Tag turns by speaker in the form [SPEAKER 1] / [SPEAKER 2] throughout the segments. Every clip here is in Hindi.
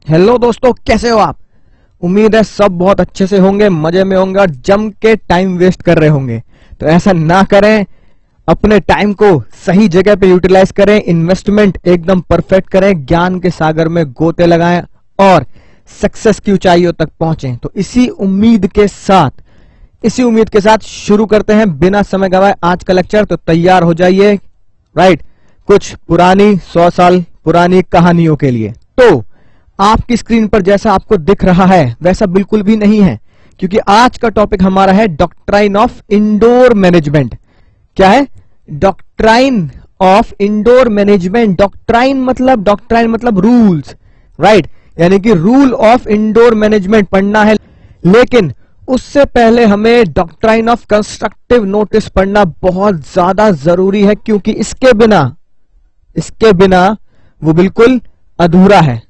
[SPEAKER 1] हेलो दोस्तों, कैसे हो आप। उम्मीद है सब बहुत अच्छे से होंगे, मजे में होंगे और जम के टाइम वेस्ट कर रहे होंगे। तो ऐसा ना करें, अपने टाइम को सही जगह पे यूटिलाइज करें, इन्वेस्टमेंट एकदम परफेक्ट करें, ज्ञान के सागर में गोते लगाएं और सक्सेस की ऊंचाइयों तक पहुंचें। तो इसी उम्मीद के साथ शुरू करते हैं बिना समय गवाए आज का लेक्चर। तो तैयार हो जाइए, राइट, कुछ पुरानी 100 साल पुरानी कहानियों के लिए। तो आपकी स्क्रीन पर जैसा आपको दिख रहा है वैसा बिल्कुल भी नहीं है, क्योंकि आज का टॉपिक हमारा है डॉक्ट्राइन ऑफ इंडोर मैनेजमेंट। क्या है? Doctrine of indoor management. Doctrine मतलब रूल्स, राइट, यानी कि रूल ऑफ इंडोर मैनेजमेंट पढ़ना है। लेकिन उससे पहले हमें डॉक्ट्राइन ऑफ कंस्ट्रक्टिव नोटिस पढ़ना बहुत ज्यादा जरूरी है, क्योंकि इसके बिना वो बिल्कुल अधूरा है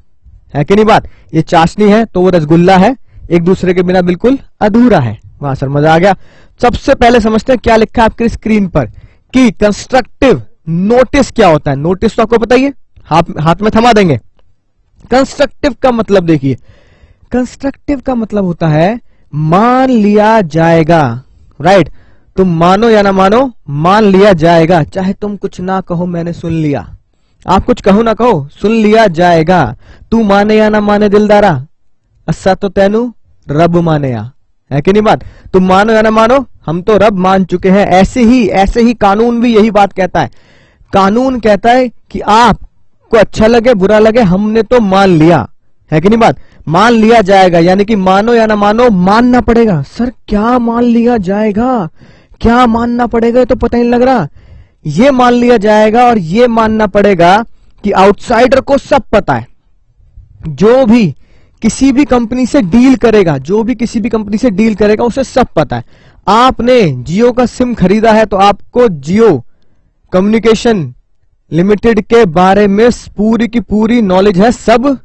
[SPEAKER 1] कि नहीं बात। ये चाशनी है तो वो रसगुल्ला है, एक दूसरे के बिना बिल्कुल अधूरा है। वाह सर, मजा आ गया। सबसे पहले समझते हैं क्या लिखा है आपकी स्क्रीन पर कि कंस्ट्रक्टिव नोटिस क्या होता है। नोटिस तो आपको पता ही है, हाथ में थमा देंगे। कंस्ट्रक्टिव का मतलब देखिए, कंस्ट्रक्टिव का मतलब होता है मान लिया जाएगा, राइट। तुम मानो या ना मानो, मान लिया जाएगा। चाहे तुम कुछ ना कहो, मैंने सुन लिया। आप कुछ कहो ना कहो, सुन लिया जाएगा। तू माने या ना माने दिलदारा, अस्सा तो तैनू रब माने या, है कि नहीं बात। तुम मानो या ना मानो, हम तो रब मान चुके हैं। ऐसे ही कानून भी यही बात कहता है। कानून कहता है कि आपको अच्छा लगे बुरा लगे, हमने तो मान लिया, है कि नहीं बात। मान लिया जाएगा यानी कि मानो या ना मानो, मानना पड़ेगा। सर क्या मान लिया जाएगा, क्या मानना पड़ेगा, ये तो पता नहीं लग रहा। ये मान लिया जाएगा और ये मानना पड़ेगा कि आउटसाइडर को सब पता है। जो भी किसी भी कंपनी से डील करेगा, उसे सब पता है। आपने जियो का सिम खरीदा है तो आपको जियो कम्युनिकेशन लिमिटेड के बारे में पूरी की पूरी नॉलेज है, सब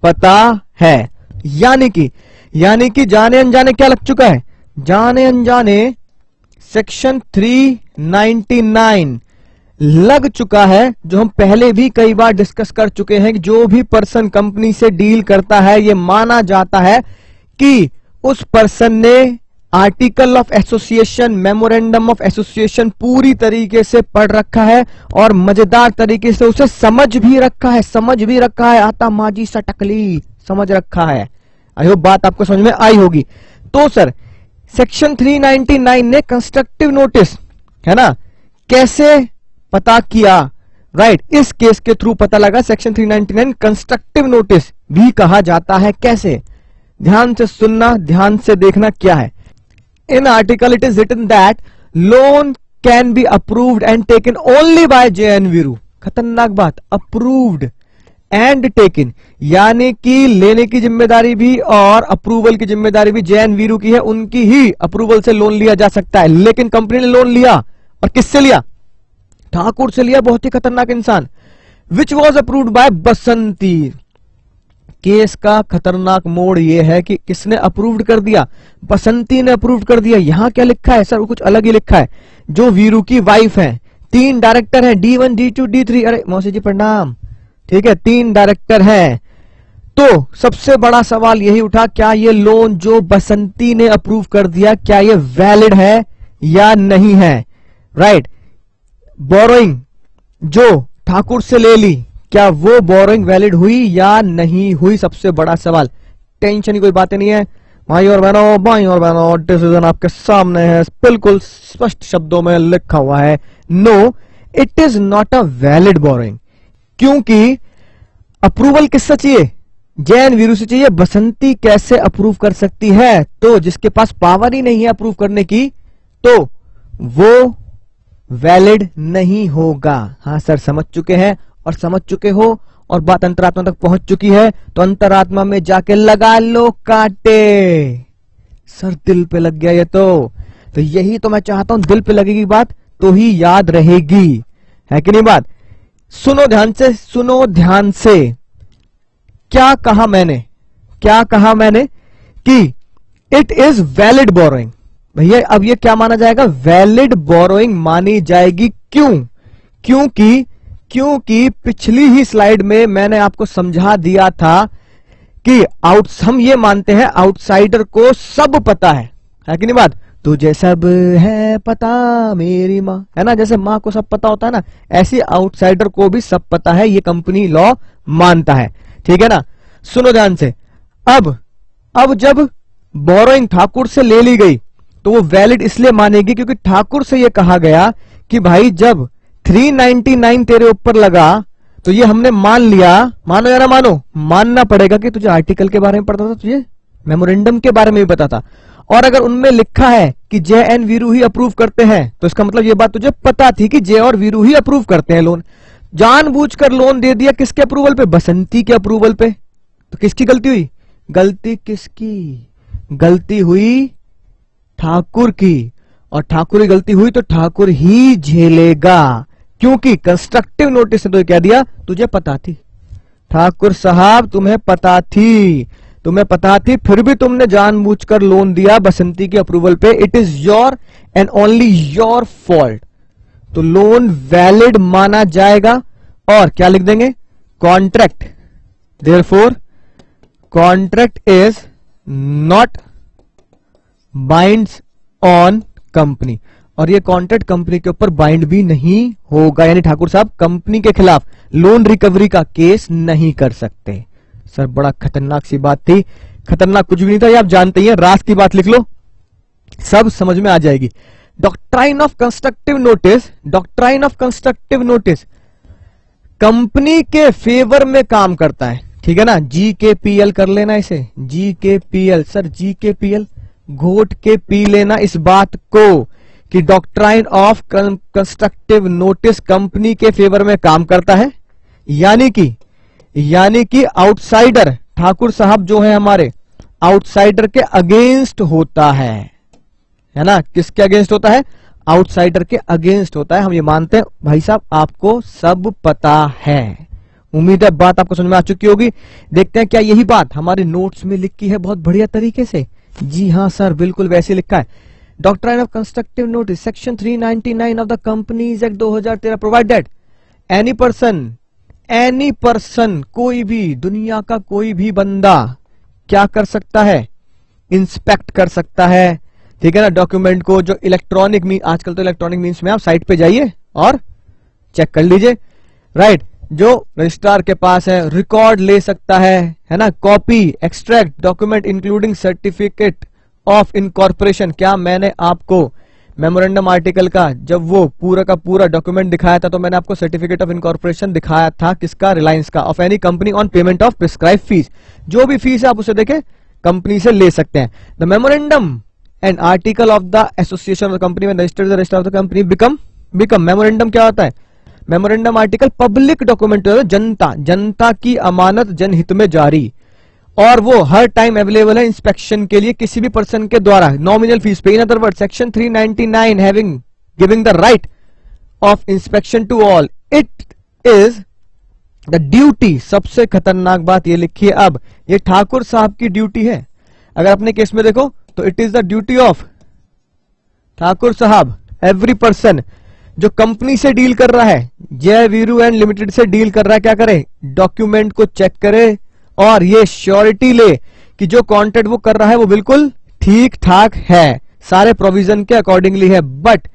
[SPEAKER 1] पता है। यानी कि जाने अनजाने क्या लग चुका है, जाने अनजाने सेक्शन 399 लग चुका है, जो हम पहले भी कई बार डिस्कस कर चुके हैं कि जो भी पर्सन कंपनी से डील करता है, ये माना जाता है कि उस पर्सन ने article of association, memorandum of association पूरी तरीके से पढ़ रखा है और मजेदार तरीके से उसे समझ भी रखा है। आता माजी सटकली समझ रखा है। आई होप बात आपको समझ में आई होगी। तो सर सेक्शन 399 ने कंस्ट्रक्टिव नोटिस, है ना, कैसे पता किया, राइट, इस केस के थ्रू पता लगा। सेक्शन 399 कंस्ट्रक्टिव नोटिस भी कहा जाता है। कैसे? ध्यान से सुनना, ध्यान से देखना क्या है। In article it is written that loan can be approved and taken only by JN Viru। खतरनाक बात, अप्रूव्ड एंड टेकन, यानी कि लेने की जिम्मेदारी भी और अप्रूवल की जिम्मेदारी भी JN Viru की है। उनकी ही अप्रूवल से लोन लिया जा सकता है। लेकिन कंपनी ने लोन लिया और किससे लिया? ठाकुर से लिया, बहुत ही खतरनाक इंसान। Which was approved by Basanti. Case का खतरनाक मोड़ यह है कि किसने अप्रूव्ड कर दिया? बसंती ने अप्रूव्ड कर दिया। यहां क्या लिखा है सर? कुछ अलग ही लिखा है। जो वीरू की वाइफ है, 3 डायरेक्टर हैं, D1 D2 D3। अरे मौसी जी प्रणाम। ठीक है, 3 डायरेक्टर हैं। तो सबसे बड़ा सवाल यही उठा, क्या ये लोन जो बसंती ने अप्रूव कर दिया, क्या ये वैलिड है या नहीं है, राइट। बोरोइंग जो ठाकुर से ले ली, क्या वो बोरोइंग वैलिड हुई या नहीं हुई? सबसे बड़ा सवाल। टेंशन की कोई बातें नहीं है भाई और बहनों, डिसीजन आपके सामने है, बिल्कुल स्पष्ट शब्दों में लिखा हुआ है, no it is not a valid borrowing. क्योंकि अप्रूवल किससे चाहिए? JN Viru से चाहिए। बसंती कैसे अप्रूव कर सकती है? तो जिसके पास पावर ही नहीं है अप्रूव करने की, तो वो वैलिड नहीं होगा। हाँ सर, समझ चुके हैं और समझ चुके हो और बात अंतरात्मा तक पहुंच चुकी है, तो अंतरात्मा में जाके लगा लो कांटे। सर दिल पे लग गया ये तो यही तो मैं चाहता हूं, दिल पे लगेगी बात तो ही याद रहेगी, है कि नहीं बात। सुनो ध्यान से। क्या कहा मैंने कि इट इज वैलिड बोरोइंग। भैया अब ये क्या माना जाएगा? वैलिड बोरोइंग मानी जाएगी। क्योंकि पिछली ही स्लाइड में मैंने आपको समझा दिया था कि हम ये मानते हैं आउटसाइडर को सब पता है कि नहीं बात? तुझे सब है पता मेरी माँ, है ना, जैसे माँ को सब पता होता है ना, ऐसे आउटसाइडर को भी सब पता है, ये कंपनी लॉ मानता है। ठीक है ना, सुनो ध्यान से। अब जब बोरोइंग ठाकुर से ले ली गई तो वो वैलिड इसलिए मानेगी क्योंकि ठाकुर से ये कहा गया कि भाई जब 399 तेरे ऊपर लगा तो ये हमने मान लिया, मानो या ना मानो, मानना पड़ेगा कि तुझे आर्टिकल के बारे में पता था, तुझे मेमोरेंडम के बारे में भी पता था, और अगर उनमें लिखा है कि जय एंड वीरू ही अप्रूव करते हैं तो इसका मतलब ये बात तुझे पता थी कि जय और वीरू ही अप्रूव करते हैं लोन। जानबूझकर लोन दे दिया, किसके अप्रूवल पे? बसंती के अप्रूवल पे। तो किसकी गलती हुई? गलती किसकी? गलती हुई ठाकुर की, और ठाकुर की गलती हुई तो ठाकुर ही झेलेगा, क्योंकि कंस्ट्रक्टिव नोटिस ने तो क्या दिया? तुझे पता थी ठाकुर साहब, तुम्हें पता थी, फिर भी तुमने जानबूझकर लोन दिया बसंती के अप्रूवल पे। It is your and only your fault. तो लोन वैलिड माना जाएगा, और क्या लिख देंगे? Contract, therefore contract is not binds on company, और ये कॉन्ट्रैक्ट कंपनी के ऊपर बाइंड भी नहीं होगा, यानी ठाकुर साहब कंपनी के खिलाफ लोन रिकवरी का केस नहीं कर सकते। सर बड़ा खतरनाक सी बात थी, खतरनाक कुछ भी नहीं था, ये आप जानते ही हैं। राज की बात लिख लो, सब समझ में आ जाएगी। Doctrine of constructive notice, doctrine of constructive notice company के फेवर में काम करता है। ठीक है ना, GKPL कर लेना इसे, GKPL। सर GKPL घोट के पी लेना इस बात को कि doctrine of constructive notice company के फेवर में काम करता है, यानी कि आउटसाइडर ठाकुर साहब जो है हमारे, आउटसाइडर के अगेंस्ट होता है ना? किसके अगेंस्ट होता है? आउटसाइडर के अगेंस्ट होता है। हम ये मानते हैं भाई साहब आपको सब पता है। उम्मीद है बात आपको समझ में आ चुकी होगी। देखते हैं क्या यही बात हमारे नोट्स में लिखी है बहुत बढ़िया तरीके से। जी हाँ सर, बिल्कुल वैसे लिखा है। Doctrine of constructive notice section 399 of the companies act 2013 provide that any person, कोई भी, दुनिया का कोई भी बंदा क्या कर सकता है? इंस्पेक्ट कर सकता है। ठीक है ना, डॉक्यूमेंट को, जो इलेक्ट्रॉनिक आजकल तो इलेक्ट्रॉनिक मीन्स में आप साइट पे जाइए और चेक कर लीजिए, राइट। जो रजिस्ट्रार के पास है रिकॉर्ड ले सकता है ना, copy, extract, document including certificate of incorporation. क्या मैंने आपको मेमोरेंडम आर्टिकल का जब वो पूरा का पूरा डॉक्यूमेंट दिखाया था तो मैंने आपको सर्टिफिकेट ऑफ इनकॉर्पोरेशन दिखाया था, किसका? रिलायंस का, of any company on payment of prescribe fees. जो भी फीस है आप उसे देखे कंपनी से ले सकते हैं। The memorandum and article of the association of the company में registered the register of the company become memorandum क्या होता है? मेमोरेंडम आर्टिकल पब्लिक डॉक्यूमेंट, जनता की अमानत जनहित में जारी, और वो हर टाइम अवेलेबल है इंस्पेक्शन के लिए किसी भी पर्सन के द्वारा nominal fee pay. In other word section 399 having giving the right of inspection to all, it is the duty. सबसे खतरनाक बात ये लिखी है, अब ये ठाकुर साहब की ड्यूटी है। अगर अपने केस में देखो तो it is the duty of Thakur साहब, एवरी पर्सन जो कंपनी से डील कर रहा है, जय वीरू एंड लिमिटेड से डील कर रहा है, क्या करे? डॉक्यूमेंट को चेक करे और ये श्योरिटी ले कि जो कॉन्ट्रैक्ट वो कर रहा है वो बिल्कुल ठीक ठाक है, सारे प्रोविजन के अकॉर्डिंगली है। But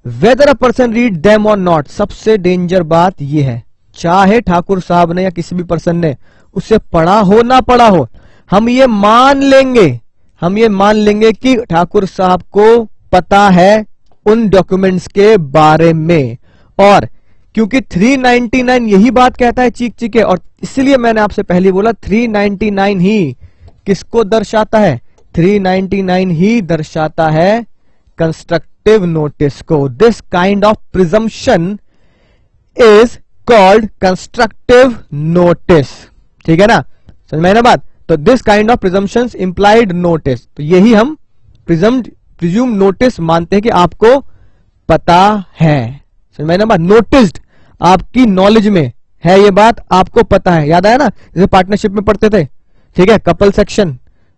[SPEAKER 1] whether a person read them और नॉट, सबसे डेंजर बात ये है, चाहे ठाकुर साहब ने या किसी भी पर्सन ने उसे पढ़ा हो ना पढ़ा हो, हम ये मान लेंगे कि ठाकुर साहब को पता है उन डॉक्यूमेंट्स के बारे में। और क्योंकि 399 यही बात कहता है चीख चीखे, और इसलिए मैंने आपसे पहले बोला 399 ही किसको दर्शाता है? 399 ही दर्शाता है कंस्ट्रक्टिव नोटिस को। This kind of presumption is called constructive notice. ठीक है ना, समझ में आया ना बात? तो this kind of presumption implied notice, तो यही हम प्रिज्यूम नोटिस मानते हैं कि आपको पता है। समझ में आया ना बात? नोटिस्ड, आपकी नॉलेज में है ये बात, आपको पता है। याद आया ना, जैसे पार्टनरशिप में पढ़ते थे, ठीक है, कपल सेक्शन,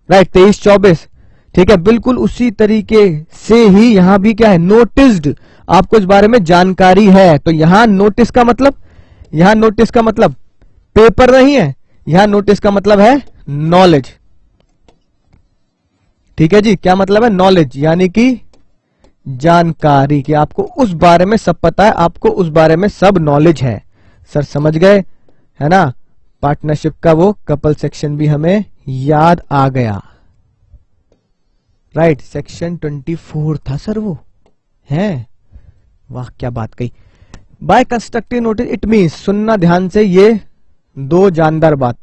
[SPEAKER 1] राइट, 23-24, ठीक है, बिल्कुल उसी तरीके से ही यहां भी क्या है? नोटिस्ड, आपको इस बारे में जानकारी है। तो यहां नोटिस का मतलब पेपर नहीं है, यहां नोटिस का मतलब है नॉलेज। ठीक है जी, क्या मतलब है नॉलेज, यानी कि जानकारी, कि आपको उस बारे में सब पता है, आपको उस बारे में सब नॉलेज है। सर समझ गए, है ना। पार्टनरशिप का वो कपल सेक्शन भी हमें याद आ गया। राइट, सेक्शन 24 था सर वो, है। वाह क्या बात कही। By constructive notice it means, सुनना ध्यान से ये दो जानदार बात,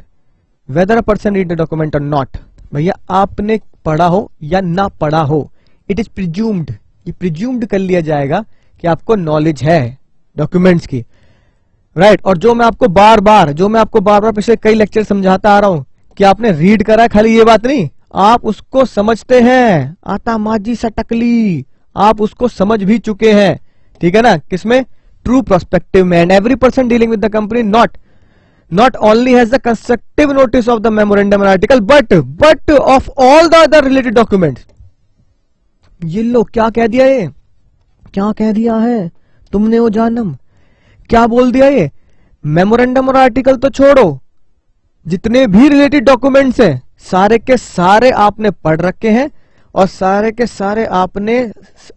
[SPEAKER 1] whether a person read the document और नॉट, भैया आपने पढ़ा हो या ना पढ़ा हो, इट इज प्रिज्यूम्ड, ये प्रिज्यूम्ड कर लिया जाएगा कि आपको नॉलेज है डॉक्यूमेंट्स की। राइट, और जो मैं आपको बार बार पिछले कई लेक्चर समझाता आ रहा हूं कि आपने रीड करा है, खाली ये बात नहीं, आप उसको समझते हैं, आता माजी सटकली, आप उसको समझ भी चुके हैं। ठीक है ना, किसमें, ट्रू प्रोस्पेक्टिव में। And every person dealing with the company not only has the constructive notice of the memorandum and article but of all the other related documents। ये लो क्या कह दिया, ये क्या कह दिया है तुमने, वो जानम क्या बोल दिया, ये मेमोरेंडम और आर्टिकल तो छोड़ो, जितने भी रिलेटेड डॉक्यूमेंट्स हैं सारे के सारे आपने पढ़ रखे हैं और सारे के सारे आपने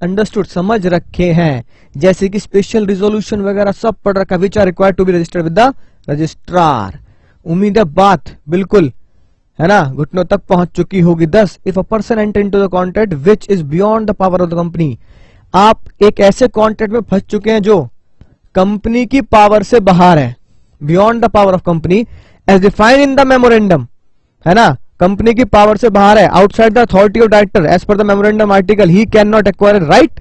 [SPEAKER 1] अंडरस्टूड, समझ रखे हैं। जैसे कि स्पेशल रिजोल्यूशन वगैरह सब पढ़ रखा, which are required to be registered with the registrar. उम्मीद है बात बिल्कुल, है ना, घुटनों तक पहुंच चुकी होगी। 10 if a person enter into the contract which is beyond the power of the company, आप एक ऐसे कॉन्ट्रैक्ट में फंस चुके हैं जो कंपनी की पावर से बाहर है, beyond the power of company as defined in the memorandum, है ना, कंपनी की पावर से बाहर है, outside the authority of director as per the memorandum article, he can not acquire right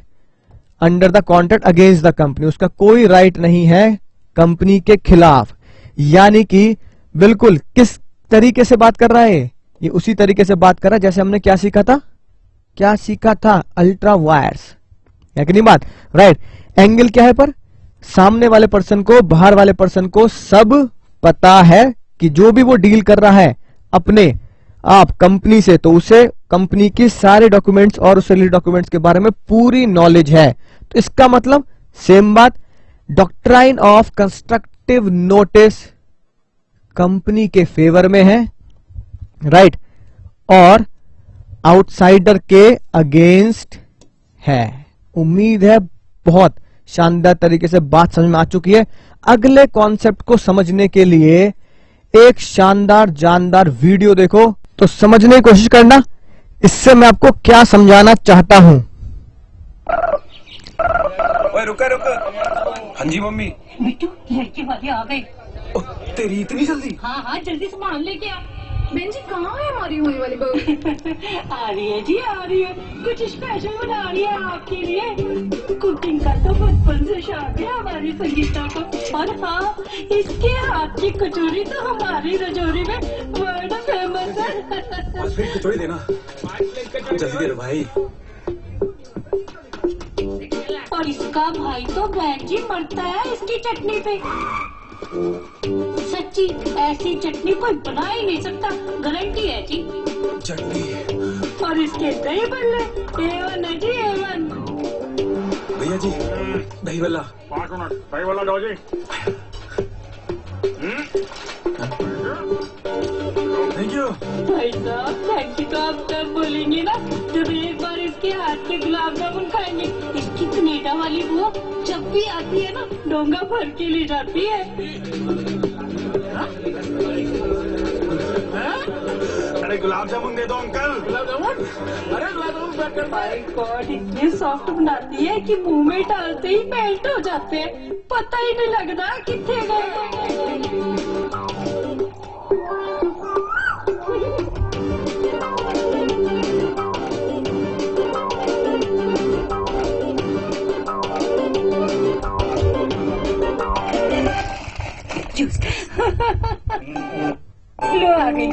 [SPEAKER 1] under the contract against the company, उसका कोई राइट नहीं है कंपनी के खिलाफ। यानी कि बिल्कुल किस तरीके से बात कर रहा है ये, उसी तरीके से बात कर रहा है जैसे हमने क्या सीखा था, अल्ट्रा वायर्स, है कि नहीं बात। राइट, एंगल क्या है, पर सामने वाले पर्सन को, बाहर वाले पर्सन को सब पता है कि जो भी वो डील कर रहा है अपने आप कंपनी से, तो उसे कंपनी की सारे डॉक्यूमेंट्स और उससे रिलेटेड डॉक्यूमेंट्स के बारे में पूरी नॉलेज है। तो इसका मतलब सेम बात, doctrine of constructive notice company के फेवर में है, राइट, और आउटसाइडर के अगेंस्ट है। उम्मीद है बहुत शानदार तरीके से बात समझ में आ चुकी है। अगले कॉन्सेप्ट को समझने के लिए एक शानदार जानदार वीडियो देखो, तो समझने की कोशिश करना इससे मैं आपको क्या समझाना चाहता हूं।
[SPEAKER 2] ओए रुका रुका। हाँ जी मम्मी।
[SPEAKER 3] बिट्टू लड़के वाले आ गए।
[SPEAKER 2] ओ, तेरी इतनी जल्दी?
[SPEAKER 3] हाँ हाँ जल्दी सामान लेके आ। बहन जी कहाँ है हमारी हुई वाली बहू? आ रही है जी, आ रही है, कुछ स्पेशल बना रही है आपके लिए। कुकिंग का तो बचपन से शौक है हमारी संगीता को, और हाँ इसके हाथ की कचौरी तो हमारी रजौरी में वर्ल्ड फेमस है।
[SPEAKER 2] बस फिर कचौड़ी देना, जल्दी दे लो भाई।
[SPEAKER 3] और इसका भाई तो बहन जी मरता है इसकी चटनी पे, सच्ची ऐसी चटनी कोई बना ही नहीं सकता, गारंटी है जी।
[SPEAKER 2] चटनी
[SPEAKER 3] और इसके दही बल्ले A1 है जी, A1।
[SPEAKER 2] भैया जी दही बल्ला।
[SPEAKER 4] 5 मिनट दही वाला दो जी।
[SPEAKER 2] थैंक यू
[SPEAKER 3] भाई साहब थैंक यू तो आप तब बोलेंगे ना जब एक बार इसके हाथ के गुलाब जामुन खाएंगे। इसकी कनेडा वाली बुआ जब भी आती है ना डोंगा भर के ले जाती है।
[SPEAKER 4] अरे गुलाब जामुन दे दो अंकल। गुलाब जामुन? अरे गुलाब जामुन पैक कर।
[SPEAKER 3] माय गॉड इतने सॉफ्ट बनाती है कि मुंह में डालते ही मेल्ट हो जाते हैं, पता ही नहीं लगता कितने गए। लो आ गई,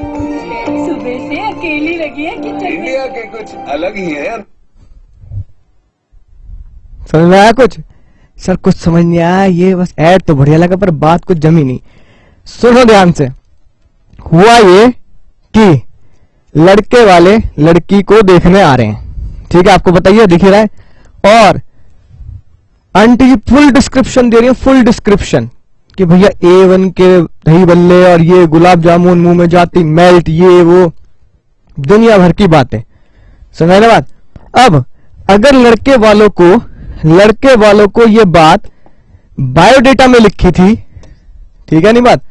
[SPEAKER 3] सुबह से अकेली लगी है किचन में।
[SPEAKER 5] इंडिया के कुछ अलग ही है।
[SPEAKER 1] समझ में आया कुछ? सर कुछ समझ नहीं आया, ये बस ऐड तो बढ़िया लगा पर बात कुछ जमी नहीं। सुनो ध्यान से, हुआ ये कि लड़के वाले लड़की को देखने आ रहे हैं, ठीक है, आपको बताइए दिख ही रहा है, और आंटी जी फुल डिस्क्रिप्शन दे रही है, फुल डिस्क्रिप्शन, कि भैया A1 के दही बल्ले और ये गुलाब जामुन मुंह में जाती मेल्ट, ये वो दुनिया भर की बातें। समझ ना बात। अब अगर लड़के वालों को ये बात बायोडेटा में लिखी थी, ठीक है नहीं बात,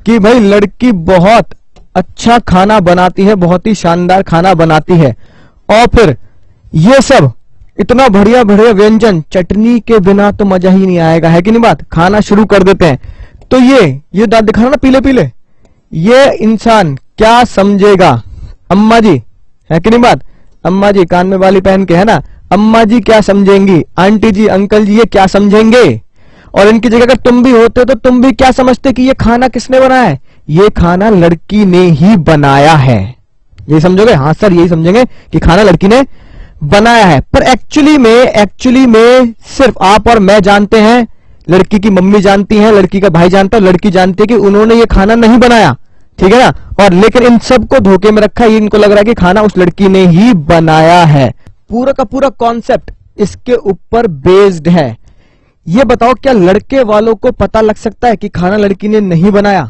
[SPEAKER 1] कि भाई लड़की बहुत अच्छा खाना बनाती है, बहुत ही शानदार खाना बनाती है, और फिर ये सब इतना बढ़िया बढ़िया व्यंजन, चटनी के बिना तो मजा ही नहीं आएगा, है कि नहीं बात। खाना शुरू कर देते हैं तो ये दांत दिखा ना पीले पीले, ये इंसान क्या समझेगा। अम्मा जी, है कि नहीं बात। अम्मा जी कान में वाली पहन के, है ना, अम्मा जी क्या समझेंगी, आंटी जी अंकल जी ये क्या समझेंगे। और इनकी जगह अगर तुम भी होते तो तुम भी क्या समझते कि ये खाना किसने बनाया है, ये खाना लड़की ने ही बनाया है। यही समझोगे, हाँ सर यही समझेंगे कि खाना लड़की ने बनाया है। पर एक्चुअली में सिर्फ आप और मैं जानते हैं, लड़की की मम्मी जानती है, लड़की का भाई जानता है, लड़की जानती है कि उन्होंने ये खाना नहीं बनाया, ठीक है ना। और लेकिन इन सबको धोखे में रखा है, इनको लग रहा है कि खाना उस लड़की ने ही बनाया है। पूरा का पूरा कॉन्सेप्ट इसके ऊपर बेस्ड है। ये बताओ क्या लड़के वालों को पता लग सकता है कि खाना लड़की ने नहीं बनाया।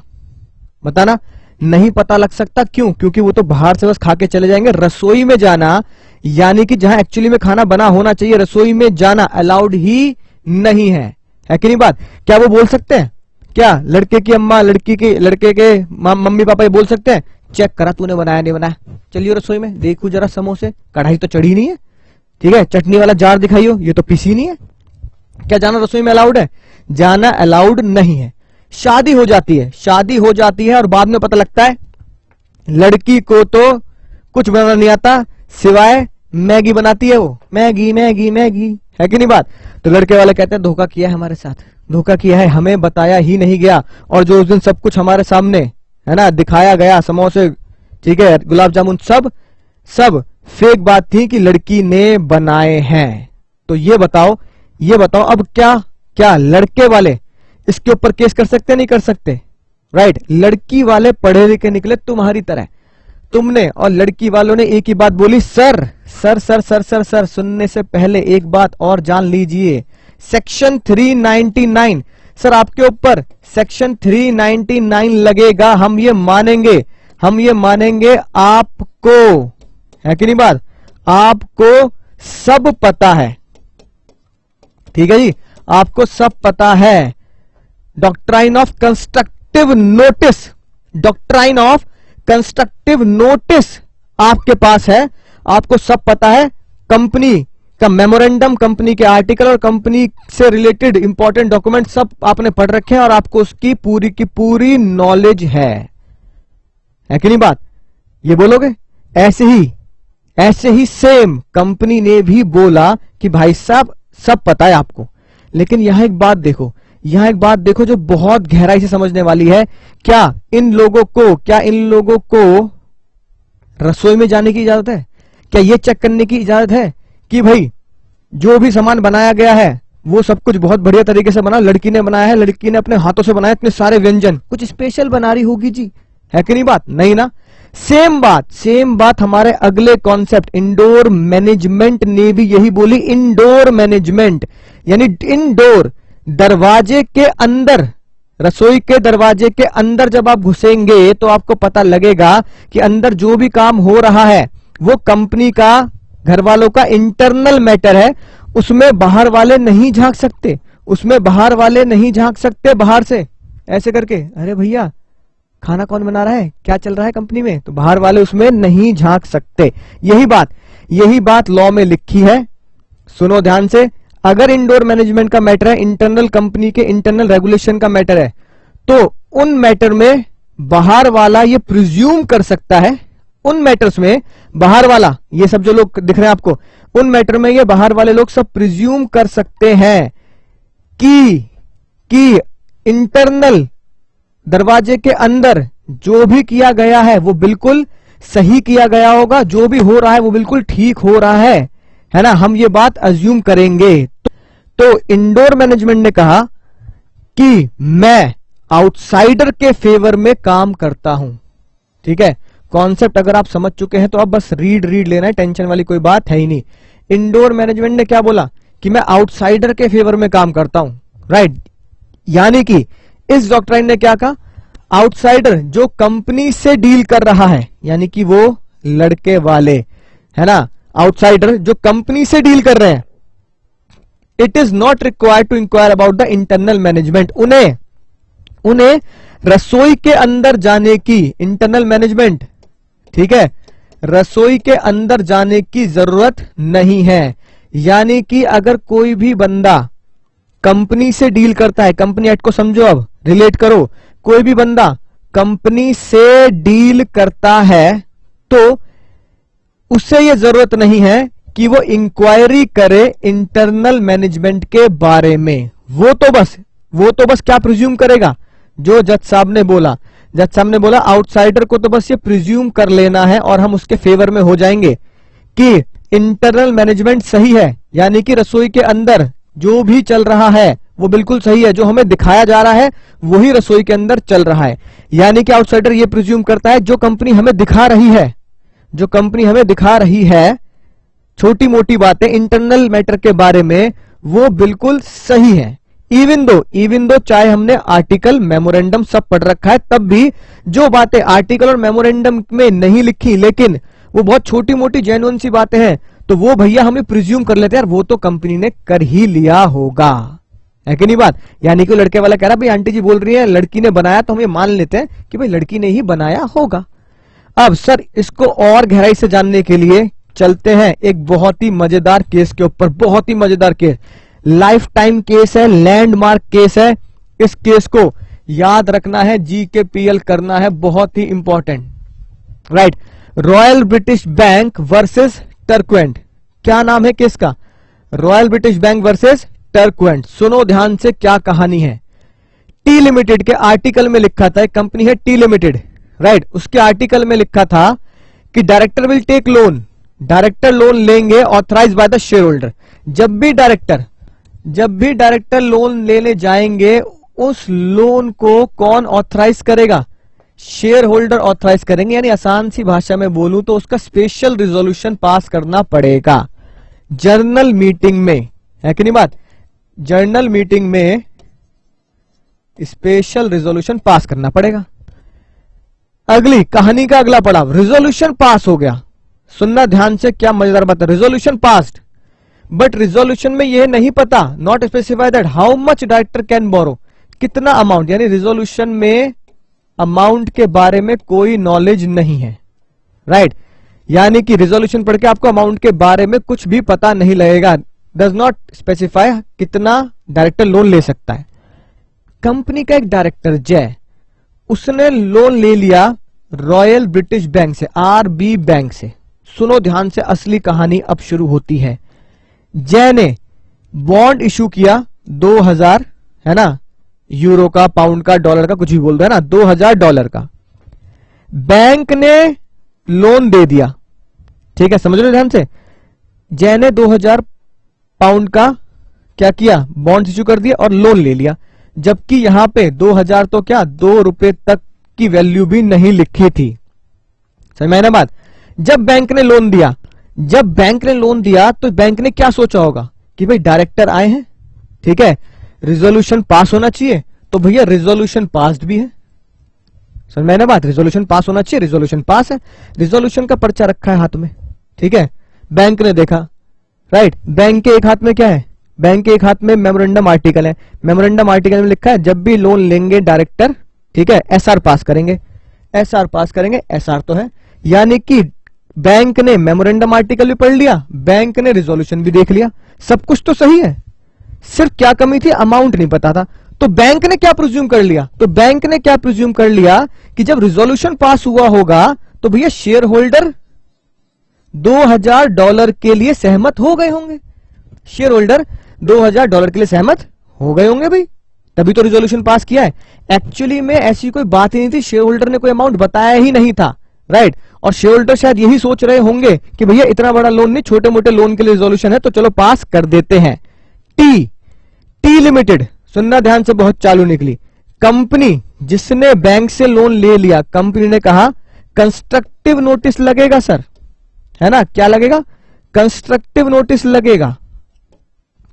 [SPEAKER 1] बताना, नहीं पता लग सकता। क्यों? क्योंकि वो तो बाहर से बस खा के चले जाएंगे। रसोई में जाना, यानी कि जहां एक्चुअली में खाना बना होना चाहिए, रसोई में जाना अलाउड ही नहीं है कि नहीं बात। क्या वो बोल सकते हैं, क्या लड़के की अम्मा लड़के के मम्मी पापा ये बोल सकते हैं, चेक करा तूने बनाया नहीं बनाया, चलिए रसोई में देखो जरा समोसे, कढ़ाई तो चढ़ी नहीं है, ठीक है, चटनी वाला जार दिखाइयो, ये तो पिसी नहीं है। क्या जाना रसोई में अलाउड है? जाना अलाउड नहीं है। शादी हो जाती है और बाद में पता लगता है लड़की को तो कुछ बनाना नहीं आता, सिवाय मैगी बनाती है वो, मैगी मैगी मैगी, है कि नहीं बात। तो लड़के वाले कहते हैं धोखा किया है हमारे साथ, धोखा किया है, हमें बताया ही नहीं गया। और जो उस दिन सब कुछ हमारे सामने, है ना, दिखाया गया, समोसे, ठीक है, गुलाब जामुन, सब फेक बात थी कि लड़की ने बनाए हैं। तो ये बताओ अब क्या लड़के वाले इसके ऊपर केस कर सकते नहीं कर सकते? राइट। लड़की वाले पढ़े लिखे निकले तुम्हारी तरह, तुमने और लड़की वालों ने एक ही बात बोली, sir sir sir sir sir sir सुनने से पहले एक बात और जान लीजिए, सेक्शन 399 सर आपके ऊपर सेक्शन 399 लगेगा, हम ये मानेंगे आपको, है कि नहीं बात, आपको सब पता है, ठीक है जी, आपको सब पता है। डॉक्ट्राइन ऑफ कंस्ट्रक्टिव नोटिस आपके पास है, आपको सब पता है। कंपनी का मेमोरेंडम, कंपनी के आर्टिकल और कंपनी से रिलेटेड इंपॉर्टेंट डॉक्यूमेंट सब आपने पढ़ रखे हैं और आपको उसकी पूरी की पूरी नॉलेज है कि नहीं बात। ये बोलोगे ऐसे ही सेम कंपनी ने भी बोला कि भाई साहब सब पता है आपको। लेकिन यहां एक बात देखो जो बहुत गहराई से समझने वाली है। क्या इन लोगों को रसोई में जाने की इजाजत है? क्या ये चेक करने की इजाजत है कि भाई जो भी सामान बनाया गया है वो सब कुछ बहुत बढ़िया तरीके से बना, लड़की ने बनाया है, लड़की ने अपने हाथों से बनाया, इतने सारे व्यंजन, कुछ स्पेशल बना रही होगी जी, है कि नहीं बात? नहीं ना। सेम बात हमारे अगले कॉन्सेप्ट इंडोर मैनेजमेंट ने भी यही बोली। इंडोर मैनेजमेंट यानी इंडोर, दरवाजे के अंदर, रसोई के दरवाजे के अंदर जब आप घुसेंगे तो आपको पता लगेगा कि अंदर जो भी काम हो रहा है वो कंपनी का, घर वालों का इंटरनल मैटर है, उसमें बाहर वाले नहीं झांक सकते, बाहर से ऐसे करके, अरे भैया खाना कौन बना रहा है, क्या चल रहा है कंपनी में, तो बाहर वाले उसमें नहीं झांक सकते। यही बात लॉ में लिखी है, सुनो ध्यान से। अगर इंडोर मैनेजमेंट का मैटर है, इंटरनल कंपनी के इंटरनल रेगुलेशन का मैटर है, तो उन मैटर में बाहर वाला ये प्रिज्यूम कर सकता है, उन मैटर्स में बाहर वाला, ये सब जो लोग दिख रहे हैं आपको, उन मैटर में ये बाहर वाले लोग सब प्रिज्यूम कर सकते हैं कि इंटरनल दरवाजे के अंदर जो भी किया गया है वो बिल्कुल सही किया गया होगा, जो भी हो रहा है वो बिल्कुल ठीक हो रहा है ना, हम ये बात अज्यूम करेंगे। तो इंडोर मैनेजमेंट ने कहा कि मैं आउटसाइडर के फेवर में काम करता हूं, ठीक है। कॉन्सेप्ट अगर आप समझ चुके हैं तो अब बस रीड लेना है, टेंशन वाली कोई बात है ही नहीं। इंडोर मैनेजमेंट ने क्या बोला कि मैं आउटसाइडर के फेवर में काम करता हूं, राइट। यानी कि इस डॉक्ट्राइन ने क्या कहा, आउटसाइडर जो कंपनी से डील कर रहा है, यानी कि वो लड़के वाले है ना, आउटसाइडर जो कंपनी से डील कर रहे हैं, it is not required to inquire about the internal management, उन्हें रसोई के अंदर जाने की, इंटरनल मैनेजमेंट, ठीक है, रसोई के अंदर जाने की जरूरत नहीं है। यानी कि अगर कोई भी बंदा कंपनी से डील करता है, कंपनी एक्ट को समझो, अब रिलेट करो, कोई भी बंदा कंपनी से डील करता है तो उससे यह जरूरत नहीं है कि वो इंक्वायरी करे इंटरनल मैनेजमेंट के बारे में। वो तो बस क्या प्रिज्यूम करेगा, जो जज साहब ने बोला आउटसाइडर को तो बस ये प्रिज्यूम कर लेना है और हम उसके फेवर में हो जाएंगे कि इंटरनल मैनेजमेंट सही है, यानी कि रसोई के अंदर जो भी चल रहा है वो बिल्कुल सही है, जो हमें दिखाया जा रहा है वही रसोई के अंदर चल रहा है। यानी कि आउटसाइडर ये प्रिज्यूम करता है जो कंपनी हमें दिखा रही है, छोटी मोटी बातें इंटरनल मैटर के बारे में, वो बिल्कुल सही है। इवन दो चाहे हमने आर्टिकल, मेमोरेंडम सब पढ़ रखा है, तब भी जो बातें आर्टिकल और मेमोरेंडम में नहीं लिखी, लेकिन वो बहुत छोटी मोटी जेन्युइन सी बातें हैं, तो वो भैया हमें प्रिज्यूम कर लेते हैं यार वो तो कंपनी ने कर ही लिया होगा, है कि नहीं बात। यानी कि लड़के वाला कह रहा भाई आंटी जी बोल रही है लड़की ने बनाया, तो हम ये मान लेते हैं कि भाई लड़की ने ही बनाया होगा। अब सर इसको और गहराई से जानने के लिए चलते हैं एक बहुत ही मजेदार केस के ऊपर, बहुत ही मजेदार केस, लाइफ टाइम केस है, लैंडमार्क केस है। इस केस को याद रखना है, GKPL करना है, बहुत ही important, right. Royal British Bank versus Turquand, क्या नाम है केस का, Royal British Bank versus Turquand. सुनो ध्यान से क्या कहानी है। टी लिमिटेड के आर्टिकल में लिखा था, एक कंपनी है टी लिमिटेड, राइट, उसके आर्टिकल में लिखा था कि director will take loan, director loan लेंगे authorise by the share holder. जब भी डायरेक्टर लोन लेने जाएंगे, उस लोन को कौन ऑथराइज करेगा, शेयर होल्डर ऑथराइज करेंगे। यानी आसान सी भाषा में बोलूं तो उसका स्पेशल रिजोल्यूशन पास करना पड़ेगा जर्नल मीटिंग में, है कि नहीं बात, जर्नल मीटिंग में स्पेशल रिजोल्यूशन पास करना पड़ेगा। अगली कहानी का अगला पड़ाव, रिजोल्यूशन पास हो गया। सुनना ध्यान से, क्या मजेदार बात है, रिजोल्यूशन पास्ड, बट रिजोल्यूशन में यह नहीं पता, not specify that how much director can borrow, कितना अमाउंट, यानी रिजोल्यूशन में अमाउंट के बारे में कोई नॉलेज नहीं है, राइट। यानी कि रिजोल्यूशन पढ़ के आपको अमाउंट के बारे में कुछ भी पता नहीं लगेगा, डज नॉट स्पेसिफाई कितना डायरेक्टर लोन ले सकता है। कंपनी का एक डायरेक्टर जय, उसने लोन ले लिया रॉयल ब्रिटिश बैंक से, RB बैंक से। सुनो ध्यान से, असली कहानी अब शुरू होती है। जय ने बॉन्ड इशू किया 2000, है ना, यूरो का, पाउंड का, डॉलर का, कुछ भी बोल दो, है ना, $2000 का। बैंक ने लोन दे दिया, ठीक है, समझ लो ध्यान से। जय ने 2000 पाउंड का क्या किया, बॉन्ड इशू कर दिया और लोन ले लिया, जबकि यहां पे 2000 तो क्या, ₹2 तक की वैल्यू भी नहीं लिखी थी। समझ में आया ना बात। जब बैंक ने लोन दिया तो बैंक ने क्या सोचा होगा कि भाई डायरेक्टर आए हैं, ठीक है, रिजोल्यूशन पास होना चाहिए, तो भैया रिजोल्यूशन पास्ड भी है। समझ में आया ना बात, रिजोल्यूशन पास होना चाहिए, रिजोल्यूशन पास है, रिजोल्यूशन का पर्चा रखा है हाथ में, ठीक है। बैंक ने देखा, राइट, बैंक के एक हाथ में क्या है, बैंक के एक हाथ में मेमोरेंडम आर्टिकल है, मेमोरेंडम आर्टिकल में लिखा है जब भी लोन लेंगे डायरेक्टर, ठीक है, SR पास करेंगे, SR तो है। यानी कि बैंक ने मेमोरेंडम आर्टिकल भी पढ़ लिया, बैंक ने रिजोल्यूशन भी देख लिया, सब कुछ तो सही है, सिर्फ क्या कमी थी, अमाउंट नहीं पता था। तो बैंक ने क्या प्रिज्यूम कर लिया, कि जब रिजोल्यूशन पास हुआ होगा तो भैया शेयर होल्डर $2000 के लिए सहमत हो गए होंगे, शेयर होल्डर $2000 के लिए सहमत हो गए होंगे भाई, तभी तो रिजोल्यूशन पास किया है। एक्चुअली में ऐसी कोई बात ही नहीं थी, शेयर होल्डर ने कोई अमाउंट बताया ही नहीं था, राइट। और शेयर होल्डर शायद यही सोच रहे होंगे कि भैया इतना बड़ा लोन नहीं, छोटे मोटे लोन के लिए रिजोल्यूशन है तो चलो पास कर देते हैं। टी लिमिटेड, सुनना ध्यान से, बहुत चालू निकली कंपनी, जिसने बैंक से लोन ले लिया, कंपनी ने कहा कंस्ट्रक्टिव नोटिस लगेगा सर, है ना, क्या लगेगा, कंस्ट्रक्टिव नोटिस लगेगा।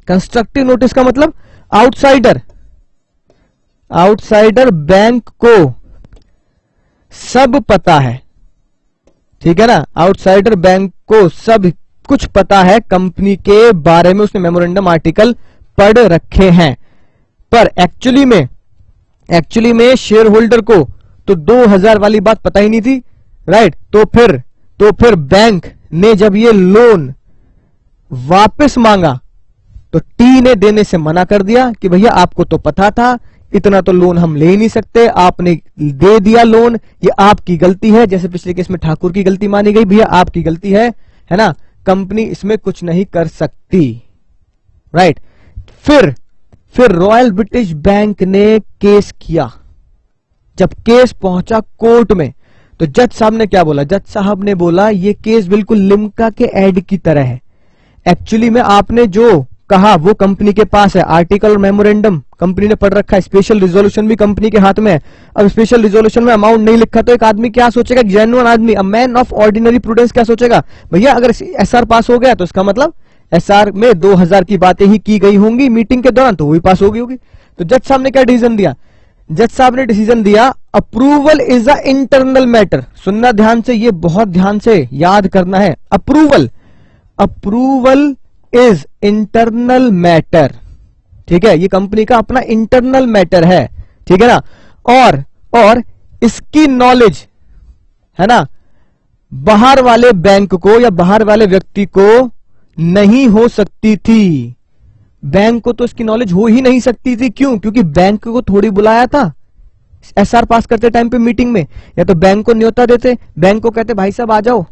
[SPEAKER 1] कंस्ट्रक्टिव नोटिस का मतलब आउटसाइडर बैंक को सब पता है, ठीक है ना, आउटसाइडर बैंक को सब कुछ पता है कंपनी के बारे में, उसने मेमोरेंडम आर्टिकल पढ़ रखे हैं, पर एक्चुअली में शेयर होल्डर को तो 2000 वाली बात पता ही नहीं थी, राइट। तो फिर बैंक ने जब ये लोन वापस मांगा तो टी ने देने से मना कर दिया कि भैया आपको तो पता था, इतना तो लोन हम ले ही नहीं सकते, आपने दे दिया लोन, ये आपकी गलती है। जैसे पिछले केस में ठाकुर की गलती मानी गई, भैया आपकी गलती है ना, कंपनी इसमें कुछ नहीं कर सकती, राइट। फिर रॉयल ब्रिटिश बैंक ने केस किया। जब केस पहुंचा कोर्ट में तो जज साहब ने क्या बोला, जज साहब ने बोला ये केस बिल्कुल लिम्का के एड की तरह है। एक्चुअली में आपने जो कहा वो कंपनी के पास है, आर्टिकल और मेमोरेंडम कंपनी ने पढ़ रखा है, स्पेशल रिजोल्यूशन भी कंपनी के हाथ में है। अब स्पेशल रिजोल्यूशन में अमाउंट नहीं लिखा तो एक आदमी क्या सोचेगा, जेन्युइन आदमी, a man of ordinary prudence क्या सोचेगा, भैया अगर एसआर पास हो गया तो इसका मतलब एसआर में 2000 की बातें ही की गई होंगी मीटिंग के दौरान, तो वो भी पास हो गई होगी। तो जज साहब ने क्या डिसीजन दिया, जज साहब ने डिसीजन दिया approval is a internal matter. सुनना ध्यान से, ये बहुत ध्यान से याद करना है, अप्रूवल इज इंटरनल मैटर, ठीक है, ये कंपनी का अपना इंटरनल मैटर है, ठीक है ना। और इसकी नॉलेज है ना बाहर वाले बैंक को या बाहर वाले व्यक्ति को नहीं हो सकती थी। बैंक को तो इसकी नॉलेज हो ही नहीं सकती थी, क्यों, क्योंकि बैंक को थोड़ी बुलाया था एसआर पास करते टाइम पे मीटिंग में, या तो बैंक को न्योता देते, बैंक को कहते भाई साहब आ जाओ,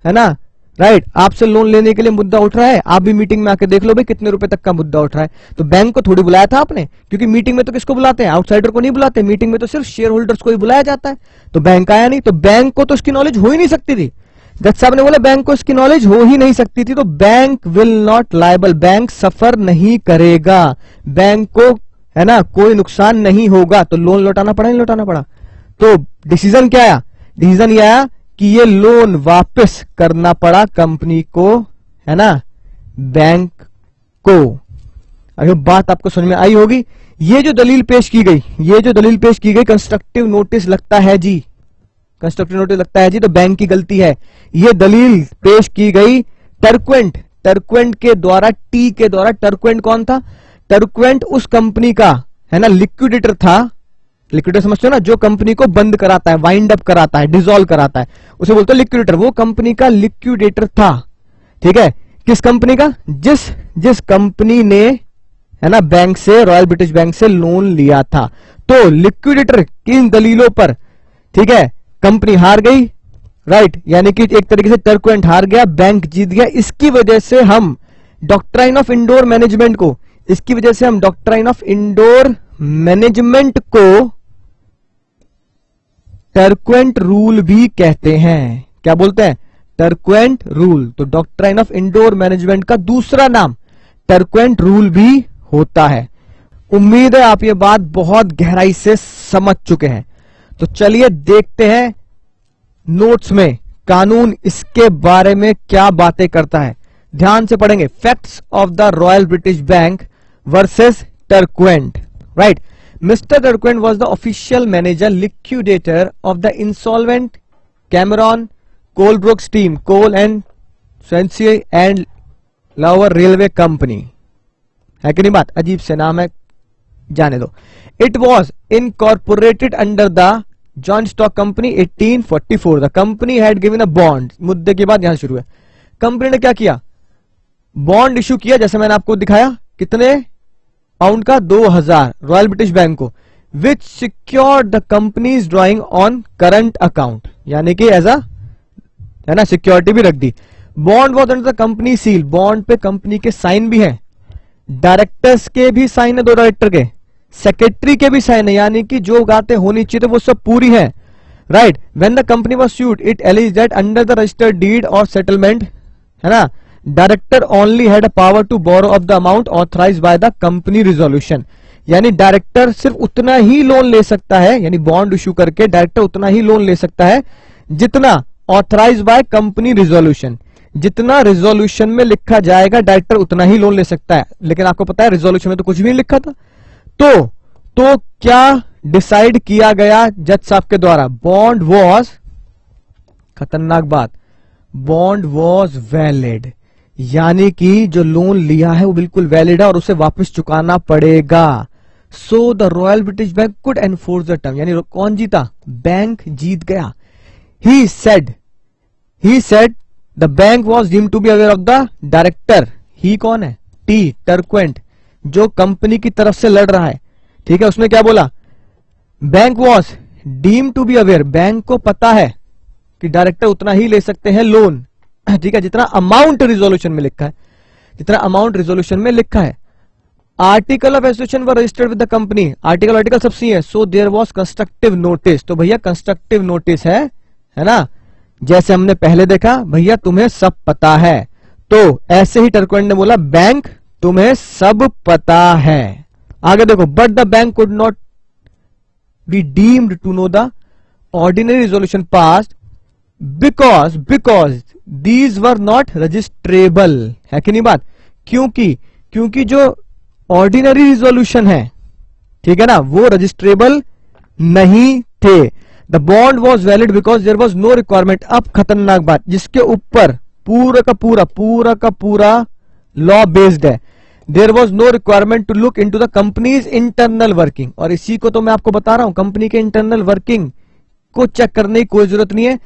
[SPEAKER 1] है ना, राइट, आपसे लोन लेने के लिए मुद्दा उठ रहा है, आप भी मीटिंग में आके देख लो भाई कितने रुपए तक का मुद्दा उठ रहा है। तो बैंक को थोड़ी बुलाया था आपने, क्योंकि मीटिंग में तो किसको बुलाते हैं, आउटसाइडर को नहीं बुलाते, मीटिंग में तो सिर्फ शेयर होल्डर्स को ही बुलाया जाता है। तो बैंक आया नहीं, तो बैंक को तो उसकी नॉलेज हो ही नहीं सकती थी। जज साहब ने बोला बैंक को इसकी नॉलेज हो ही नहीं सकती थी, तो bank will not liable, bank suffer नहीं करेगा, बैंक को है ना कोई नुकसान नहीं होगा। तो लोन लौटाना पड़ा, नहीं लौटाना पड़ा। तो डिसीजन क्या आया, डिसीजन ये आया कि ये लोन वापस करना पड़ा कंपनी को, है ना, बैंक को। अगर बात आपको समझ में आई होगी, ये जो दलील पेश की गई, कंस्ट्रक्टिव नोटिस लगता है जी, कंस्ट्रक्टिव नोटिस लगता है जी, तो बैंक की गलती है। ये दलील पेश की गई टर्क्वेंट के द्वारा, टी के द्वारा। टर्क्वेंट कौन था, टर्क्वेंट उस कंपनी का है ना लिक्विडेटर था। लिक्विडेटर समझते हो ना, जो कंपनी को बंद कराता है, वाइंड अप कराता है, डिसॉल्व कराता है, उसे बोलते हैं लिक्विडेटर। वो कंपनी का लिक्विडेटर था, ठीक है। किस कंपनी का, जिस कंपनी ने है ना बैंक से, रॉयल ब्रिटिश बैंक से लोन लिया था। तो लिक्विडेटर की इन दलीलों पर, ठीक है, कंपनी हार गई, राइट, यानी कि एक तरीके से टर्क्वेंट हार गया, बैंक जीत गया। इसकी वजह से हम डॉक्ट्राइन ऑफ इंडोर मैनेजमेंट को, टर्क्वेंट रूल भी कहते हैं। क्या बोलते हैं, टर्क्वेंट रूल। तो डॉक्ट्राइन ऑफ इंडोर मैनेजमेंट का दूसरा नाम टर्क्वेंट रूल भी होता है। उम्मीद है आप ये बात बहुत गहराई से समझ चुके हैं। तो चलिए देखते हैं नोट्स में कानून इसके बारे में क्या बातें करता है। ध्यान से पढ़ेंगे। Facts of the Royal British Bank versus Turquand, right. Mr. Turquent was the official manager liquidator of the insolvent Cameron Coalbrook Steam Coal and Swansea and Lower Railway Company। है कि नहीं बात, अजीब से नाम है, जाने दो। It was incorporated under the Joint Stock Company 1844। The company had given a bond। मुद्दे के बाद यहां शुरू है। कंपनी ने क्या किया, बॉन्ड इशू किया, जैसे मैंने आपको दिखाया, कितने पाउंड का, 2000 रॉयल ब्रिटिश बैंक को, which secured the companies drawing on current account, यानी कि एज अ, है ना, सिक्योरिटी भी रख दी। Bond was under the company seal, bond पे कंपनी के साइन भी हैं, डायरेक्टर्स के भी साइन है, 2 डायरेक्टर के, सेक्रेटरी के भी साइन है, यानी कि जो बातें होनी चाहिए वो सब पूरी है, right. When the company was sued it alleged that under the registered deed और सेटलमेंट, है ना, director only had a power to borrow of the amount authorised by the company resolution. यानी डायरेक्टर सिर्फ उतना ही लोन ले सकता है, यानी बॉन्ड इशू करके डायरेक्टर उतना ही लोन ले सकता है जितना ऑथराइज्ड बाय कंपनी रिजोल्यूशन, जितना रिजोल्यूशन में लिखा जाएगा डायरेक्टर उतना ही लोन ले सकता है। लेकिन आपको पता है रिजोल्यूशन में तो कुछ भी नहीं लिखा था। तो क्या डिसाइड किया गया जज साहब के द्वारा? बॉन्ड वॉज, खतरनाक बात, बॉन्ड वॉज वैलिड, यानी कि जो लोन लिया है वो बिल्कुल वैलिड है और उसे वापस चुकाना पड़ेगा। So the Royal British Bank could enforce the term, यानी कौन जीता? बैंक जीत गया। He said the bank was deemed to be aware of the director. He कौन है? टी टर्क्वेंट, जो कंपनी की तरफ से लड़ रहा है, ठीक है। उसने क्या बोला? Bank was deemed to be aware, bank को पता है कि डायरेक्टर उतना ही ले सकते हैं लोन, ठीक है, जितना अमाउंट रिजोल्यूशन में लिखा है, जितना अमाउंट रिजोल्यूशन में लिखा है। Article of association were registered with the company, article sub C है। So there was constructive notice, तो भैया कंस्ट्रक्टिव नोटिस है ना, जैसे हमने पहले देखा, भैया तुम्हें सब पता है। तो ऐसे ही टर्क्वेंट ने बोला बैंक तुम्हें सब पता है। आगे देखो, but the bank could not be deemed to know the ordinary resolution passed because these were not registrable, है कि नहीं बात? क्योंकि जो ऑर्डिनरी रिजोल्यूशन है, ठीक है ना, वो रजिस्ट्रेबल नहीं थे। The bond was valid because there was no requirement. अब खतरनाक बात, जिसके ऊपर पूरा का पूरा लॉ बेस्ड है, there was no requirement to look into the company's internal working. और इसी को तो मैं आपको बता रहा हूं, कंपनी के इंटरनल वर्किंग को चेक करने की कोई जरूरत नहीं है,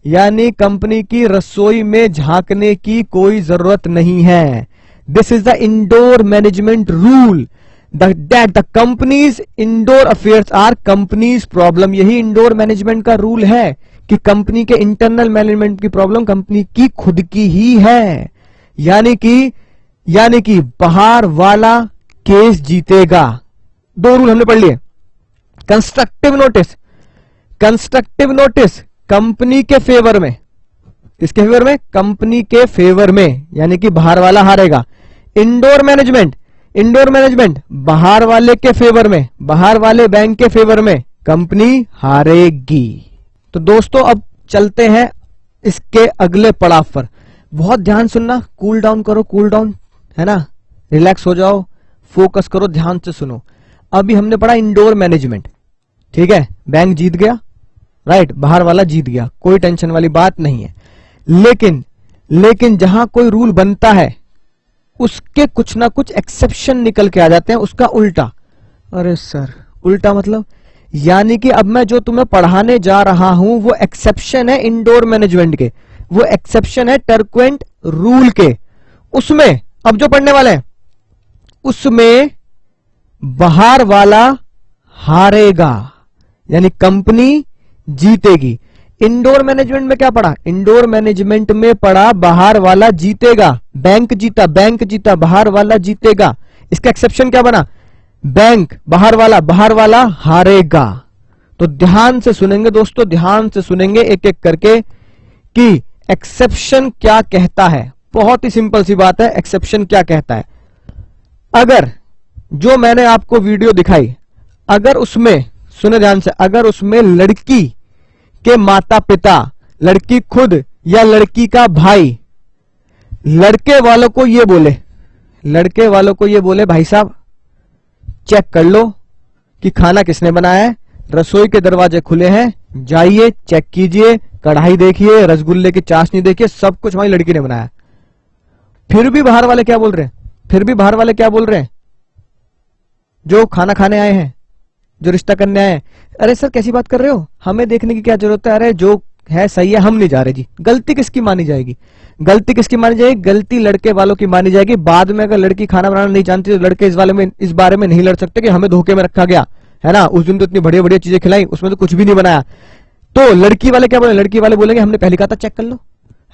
[SPEAKER 1] यानी कंपनी की रसोई में झांकने की कोई जरूरत नहीं है। This is the indoor management rule that the company's indoor affairs are company's problem. यही इंडोर मैनेजमेंट का रूल है कि कंपनी के इंटरनल मैनेजमेंट की प्रॉब्लम कंपनी की खुद की ही है, यानी कि बाहर वाला केस जीतेगा। दो रूल हमने पढ़ लिए। कंस्ट्रक्टिव नोटिस कंपनी के फेवर में, किसके फेवर में? कंपनी के फेवर में, यानी कि बाहर वाला हारेगा। इंडोर मैनेजमेंट बाहर वाले के फेवर में, बाहर वाले बैंक के फेवर में, कंपनी हारेगी। तो दोस्तों अब चलते हैं इसके अगले पड़ाव पर। बहुत ध्यान सुनना, कूल डाउन करो, कूल डाउन, है ना, रिलैक्स हो जाओ, फोकस करो, ध्यान से सुनो। अभी हमने पढ़ा इंडोर मैनेजमेंट, ठीक है, बैंक जीत गया, राइट, बाहर वाला जीत गया, कोई टेंशन वाली बात नहीं है। लेकिन जहां कोई रूल बनता है उसके कुछ ना कुछ एक्सेप्शन निकल के आ जाते हैं, उसका उल्टा। अरे सर, उल्टा मतलब? यानी कि अब मैं जो तुम्हें पढ़ाने जा रहा हूं वो एक्सेप्शन है इंडोर मैनेजमेंट के, वो एक्सेप्शन है टर्क्वेंट रूल के। उसमें अब जो पढ़ने वाले हैं उसमें बाहर वाला हारेगा, यानी कंपनी जीतेगी। इंडोर मैनेजमेंट में क्या पढ़ा? इंडोर मैनेजमेंट में पढ़ा बाहर वाला जीतेगा, बैंक जीता, बाहर वाला जीतेगा। इसका एक्सेप्शन क्या बना? बैंक बाहर वाला हारेगा। तो ध्यान से सुनेंगे दोस्तों, ध्यान से सुनेंगे एक एक करके कि एक्सेप्शन क्या कहता है। बहुत ही सिंपल सी बात है, एक्सेप्शन क्या कहता है। अगर जो मैंने आपको वीडियो दिखाई, अगर उसमें, सुने ध्यान से, अगर उसमें लड़की के माता पिता, लड़की खुद या लड़की का भाई लड़के वालों को ये बोले भाई साहब चेक कर लो कि खाना किसने बनाया है, रसोई के दरवाजे खुले हैं, जाइए चेक कीजिए, कढ़ाई देखिए, रसगुल्ले की चाशनी देखिए, सब कुछ हमारी लड़की ने बनाया। फिर भी बाहर वाले क्या बोल रहे हैं? जो खाना खाने आए हैं, जो रिश्ता करने आए हैं, अरे सर कैसी बात कर रहे हो, हमें देखने की क्या जरूरत है, अरे जो है सही है, हम नहीं जा रहे जी। गलती किसकी मानी जाएगी? गलती लड़के वालों की मानी जाएगी। बाद में अगर लड़की खाना बनाना नहीं जानती तो लड़के इस बारे में नहीं लड़ सकते कि हमें धोखे में रखा गया है ना, उस दिन तो इतनी बढ़िया चीजें खिलाई, उसमें तो कुछ भी नहीं बनाया। तो लड़की वाले क्या बोले? लड़की वाले बोलेंगे हमने पहले कहा था चेक कर लो,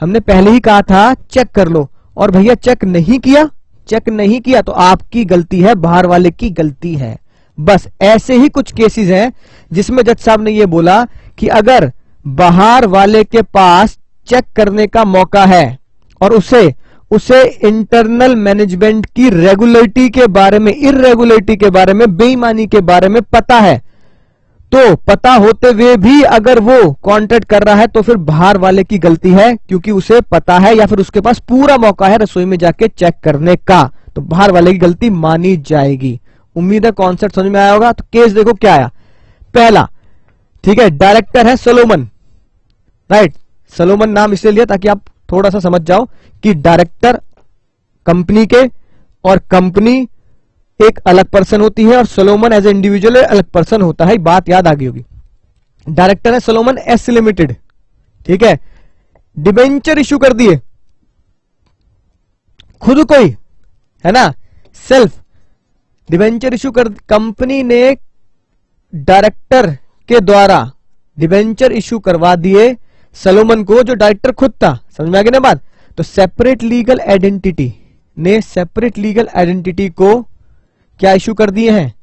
[SPEAKER 1] हमने पहले ही कहा था चेक कर लो, और भैया चेक नहीं किया तो आपकी गलती है, बाहर वाले की गलती है। बस ऐसे ही कुछ केसेस हैं जिसमें जज साहब ने यह बोला कि अगर बाहर वाले के पास चेक करने का मौका है और उसे इंटरनल मैनेजमेंट की रेगुलरिटी के बारे में, इररेगुलरिटी के बारे में, बेईमानी के बारे में पता है, तो पता होते हुए भी अगर वो कॉन्ट्रैक्ट कर रहा है तो फिर बाहर वाले की गलती है, क्योंकि उसे पता है या फिर उसके पास पूरा मौका है रसोई में जाके चेक करने का, तो बाहर वाले की गलती मानी जाएगी। उम्मीद है कॉन्सेप्ट समझ में आया होगा। तो केस देखो क्या आया। पहला, ठीक है, डायरेक्टर है सोलोमन, राइट। सोलोमन नाम इसलिए लिया ताकि आप थोड़ा सा समझ जाओ कि डायरेक्टर कंपनी के और कंपनी एक अलग पर्सन होती है और सोलोमन एज ए इंडिविजुअल अलग पर्सन होता है। बात याद आ गई होगी। डायरेक्टर है सोलोमन एस लिमिटेड, ठीक है। डिबेंचर इशू कर दिए खुद को ही, है ना, सेल्फ डिबेंचर इशू कर, कंपनी ने डायरेक्टर के द्वारा डिबेंचर इशू करवा दिए सोलोमन को, जो डायरेक्टर खुद था। समझ में आ गई ना बात। तो सेपरेट लीगल आइडेंटिटी ने सेपरेट लीगल आइडेंटिटी को क्या इशू कर दिए हैं,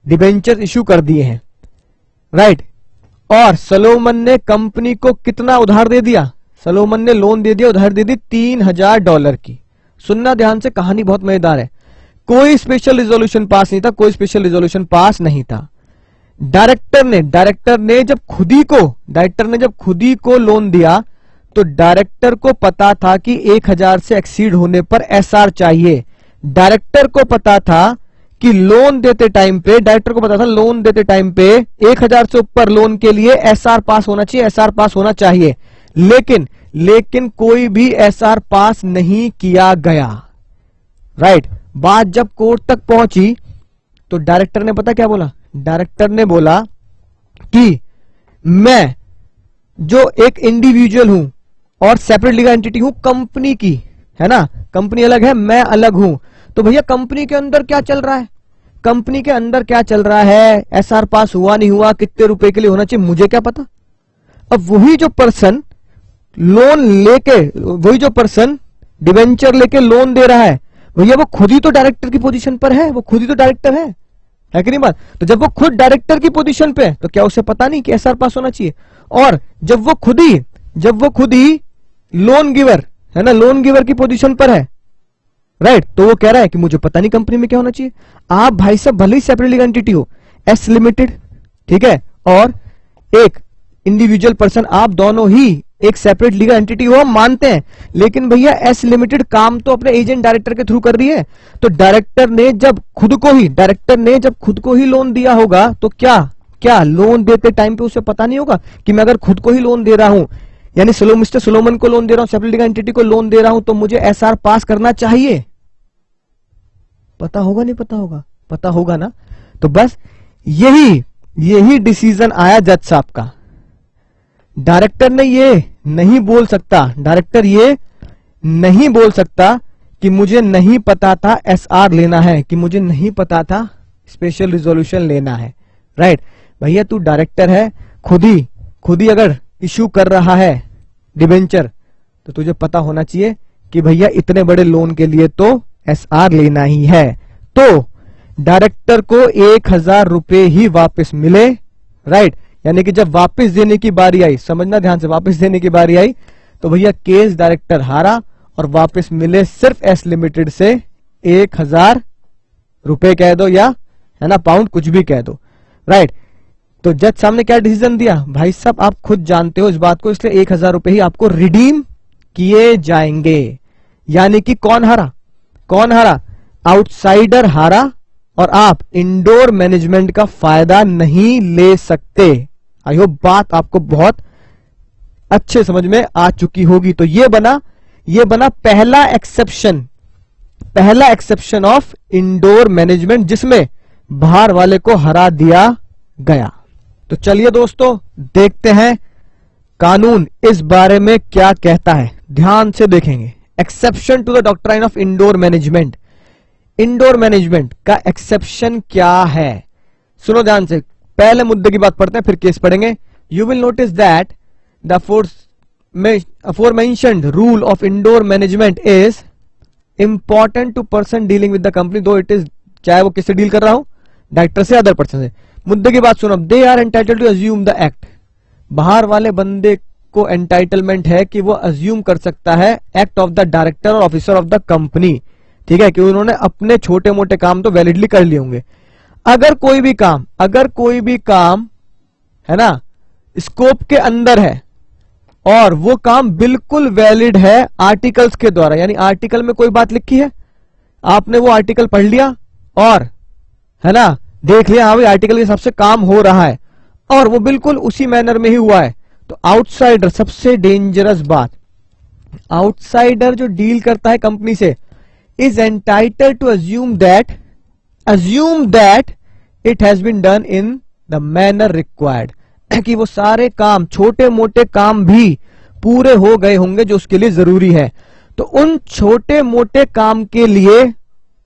[SPEAKER 1] डिबेंचर इशू कर दिए हैं, राइट। और सोलोमन ने कंपनी को कितना उधार दे दिया, सोलोमन ने लोन दे दिया, उधार दे दी $3000 की। सुनना ध्यान से, कहानी बहुत मजेदार है। कोई स्पेशल रिजोल्यूशन पास नहीं था, कोई स्पेशल रिजोल्यूशन पास नहीं था। डायरेक्टर ने जब खुद ही को लोन दिया तो डायरेक्टर को पता था कि 1000 से एक्सीड होने पर एसआर चाहिए। डायरेक्टर को पता था कि लोन देते टाइम पे 1000 से ऊपर लोन के लिए एसआर पास होना चाहिए, लेकिन कोई भी एसआर पास नहीं किया गया, राइट। बात जब कोर्ट तक पहुंची तो डायरेक्टर ने पता क्या बोला, डायरेक्टर ने बोला कि मैं जो एक इंडिविजुअल हूं और सेपरेट लीगल एंटिटी हूं कंपनी की, है ना, कंपनी अलग है, मैं अलग हूं। तो भैया कंपनी के अंदर क्या चल रहा है, एसआर पास हुआ नहीं हुआ, कितने रुपए के लिए होना चाहिए, मुझे क्या पता। अब वही जो पर्सन डिबेंचर लेके लोन दे रहा है, भैया वो खुद ही तो डायरेक्टर की पोजीशन पर है, वो खुद ही तो डायरेक्टर है कि नहीं बात। तो जब वो खुद डायरेक्टर की पोजीशन पे है तो क्या उसे पता नहीं कि एसआर पास होना चाहिए। और जब वो खुद ही लोन गिवर है ना, लोन गिवर की पोजीशन पर है, राइट, तो वो कह रहा है कि मुझे पता नहीं कंपनी में क्या होना चाहिए। आप भाई साहब भले ही सेपरेट लीगल एंटिटी हो, एस लिमिटेड, ठीक है, और एक इंडिविजुअल पर्सन, आप दोनों ही एक सेपरेट लीगल एंटिटी हो, हम मानते हैं, लेकिन भैया एस लिमिटेड काम तो अपने एजेंट डायरेक्टर के थ्रू कर रही है। तो डायरेक्टर ने जब खुद को ही लोन दिया होगा तो क्या लोन देते टाइम पे उसे पता नहीं होगा कि मैं अगर खुद को ही लोन दे रहा हूं, यानी मिस्टर सोलोमन को लोन दे रहा हूं, सेपरेट लीगल एंटिटी को लोन दे रहा हूं, तो मुझे एसआर पास करना चाहिए। पता होगा नहीं पता होगा, पता होगा ना। तो बस यही डिसीजन आया जज साहब का। डायरेक्टर ये नहीं बोल सकता कि मुझे नहीं पता था एसआर लेना है, कि मुझे नहीं पता था स्पेशल रिजोल्यूशन लेना है, राइट। भैया तू डायरेक्टर है, खुद ही अगर इश्यू कर रहा है डिबेंचर, तो तुझे पता होना चाहिए कि भैया इतने बड़े लोन के लिए तो एसआर लेना ही है। तो डायरेक्टर को 1000 रुपए ही वापस मिले, राइट। यानी कि जब वापस देने की बारी आई, समझना ध्यान से, वापस देने की बारी आई तो भैया केस डायरेक्टर हारा और वापस मिले सिर्फ एस लिमिटेड से 1000 रुपए कह दो, या है ना पाउंड, कुछ भी कह दो, राइट। तो जज साहब ने क्या डिसीजन दिया, भाई साहब आप खुद जानते हो इस बात को, इसलिए 1000 रुपए ही आपको रिडीम किए जाएंगे। यानी कि कौन हारा, आउटसाइडर हारा, और आप इंडोर मैनेजमेंट का फायदा नहीं ले सकते। आई होप बात आपको बहुत अच्छे समझ में आ चुकी होगी। तो ये बना पहला एक्सेप्शन ऑफ इंडोर मैनेजमेंट, जिसमें बाहर वाले को हरा दिया गया। तो चलिए दोस्तों देखते हैं कानून इस बारे में क्या कहता है, ध्यान से देखेंगे। Exception to the doctrine of indoor management, indoor management का एक्सेप्शन क्या है, सुनो ध्यान से। पहले मुद्दे की बात पढ़ते हैं फिर केस पढ़ेंगे। You will notice that the aforementioned rule of indoor management is important to person dealing with the company, though it is, चाहे वो किससे डील कर रहा हो, डायरेक्टर से, अदर पर्सन से। मुद्दे की बात सुनो। They are entitled to assume the act, बाहर वाले बंदे को एंटाइटलमेंट है कि वो अज्यूम कर सकता है एक्ट ऑफ द डायरेक्टर और ऑफिसर ऑफ द कंपनी, ठीक है, कि उन्होंने अपने छोटे मोटे काम तो वैलिडली कर लिए होंगे। अगर कोई भी काम है ना स्कोप के अंदर है और वो काम बिल्कुल वैलिड है आर्टिकल्स के द्वारा, यानी आर्टिकल में कोई बात लिखी है, आपने वो आर्टिकल पढ़ लिया और है ना देख लिया हाँ भाई आर्टिकल के हिसाब से काम हो रहा है और वो बिल्कुल उसी मैनर में ही हुआ है, तो आउटसाइडर सबसे डेंजरस बात, आउटसाइडर जो डील करता है कंपनी से is entitled to assume that it has been done in the manner required, कि वो सारे काम छोटे मोटे काम भी पूरे हो गए होंगे जो उसके लिए जरूरी है। तो उन छोटे मोटे काम के लिए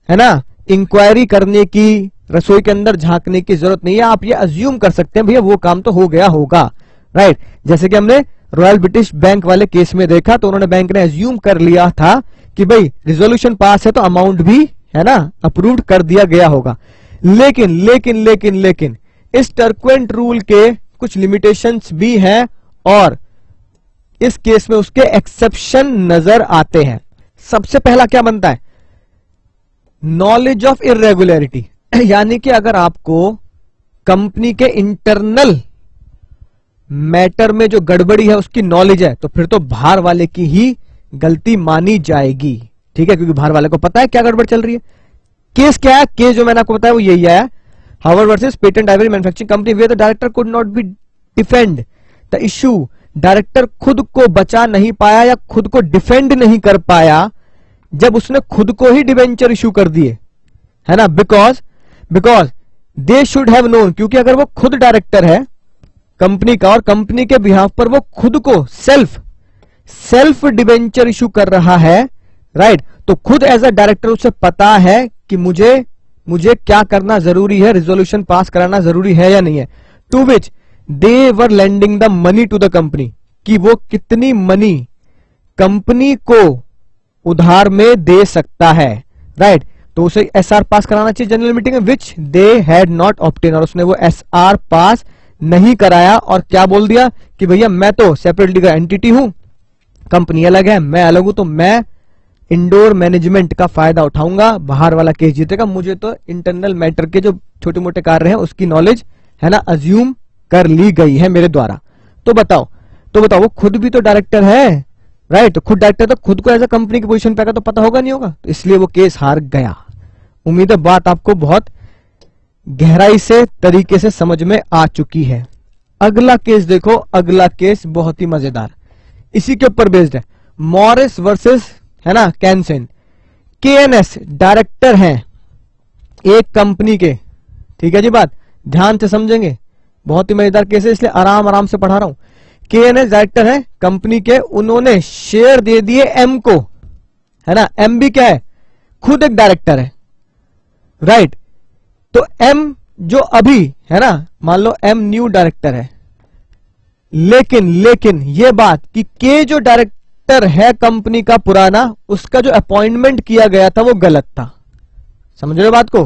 [SPEAKER 1] है ना इंक्वायरी करने की, रसोई के अंदर झांकने की जरूरत नहीं है, आप ये अज्यूम कर सकते हैं भैया वो काम तो हो गया होगा, राइट। जैसे कि हमने रॉयल ब्रिटिश बैंक वाले केस में देखा, तो उन्होंने बैंक ने अज्यूम कर लिया था कि भाई रिजोल्यूशन पास है तो अमाउंट भी है ना अप्रूव्ड कर दिया गया होगा। लेकिन लेकिन लेकिन लेकिन इस टर्क्वेंट रूल के कुछ लिमिटेशंस भी हैं और इस केस में उसके एक्सेप्शन नजर आते हैं। सबसे पहला क्या बनता है, नॉलेज ऑफ इरेगुलरिटी, यानी कि अगर आपको कंपनी के इंटरनल मैटर में जो गड़बड़ी है उसकी नॉलेज है तो फिर तो बाहर वाले की ही गलती मानी जाएगी, ठीक है, क्योंकि बाहर वाले को पता है क्या गड़बड़ चल रही है। केस क्या है, केस जो मैंने आपको बताया वो यही आया, Howard versus patent ivory manufacturing company where the director could not be defend the issue, director खुद को बचा नहीं पाया या खुद को डिफेंड नहीं कर पाया जब उसने खुद को ही डिबेंचर इश्यू कर दिए, है ना, because they should have known, क्योंकि अगर वो खुद डायरेक्टर है कंपनी का और कंपनी के बिहाफ पर वो खुद को सेल्फ डिबेंचर इशू कर रहा है, राइट, तो खुद एज अ डायरेक्टर उसे पता है कि मुझे क्या करना जरूरी है, रिजोल्यूशन पास कराना जरूरी है या नहीं है, to which they were lending the money to the company, कि वो कितनी मनी कंपनी को उधार में दे सकता है, राइट, तो उसे एसआर पास कराना चाहिए जनरल मीटिंग में, विच दे हैड नॉट ऑब्टेन, और उसने वो एसआर पास नहीं कराया और क्या बोल दिया कि भैया मैं तो सेपरेट लीगल एंटिटी हूं, कंपनी अलग है, मैं अलग हूं, तो मैं इंडोर मैनेजमेंट का फायदा उठाऊंगा, बाहर वाला केस जीतेगा, मुझे तो इंटरनल मैटर के जो छोटे मोटे कार्य हैं उसकी नॉलेज है ना अज्यूम कर ली गई है मेरे द्वारा। तो बताओ वो खुद भी तो डायरेक्टर है, राइट, तो खुद डायरेक्टर तो खुद को एज अ कंपनी की पोजीशन पे आएगा तो पता होगा नहीं होगा, तो इसलिए वो केस हार गया। उम्मीद है बात आपको बहुत गहराई से तरीके से समझ में आ चुकी है। अगला केस देखो, अगला केस बहुत ही मजेदार, इसी के ऊपर बेस्ड है, मॉरिस वर्सेस है ना कैनसेन। केएनएस डायरेक्टर हैं एक कंपनी के, ठीक है जी, बात ध्यान से समझेंगे, बहुत ही मजेदार केस है इसलिए आराम से पढ़ा रहा हूं। केएनएस डायरेक्टर है कंपनी के, उन्होंने शेयर दे दिए एम को, है ना, एम भी क्या है, खुद एक डायरेक्टर है, राइट, तो एम जो अभी है ना, मान लो एम न्यू डायरेक्टर है, लेकिन ये बात कि के जो डायरेक्टर है कंपनी का पुराना, उसका जो अपॉइंटमेंट किया गया था वो गलत था, समझ रहे हो बात को,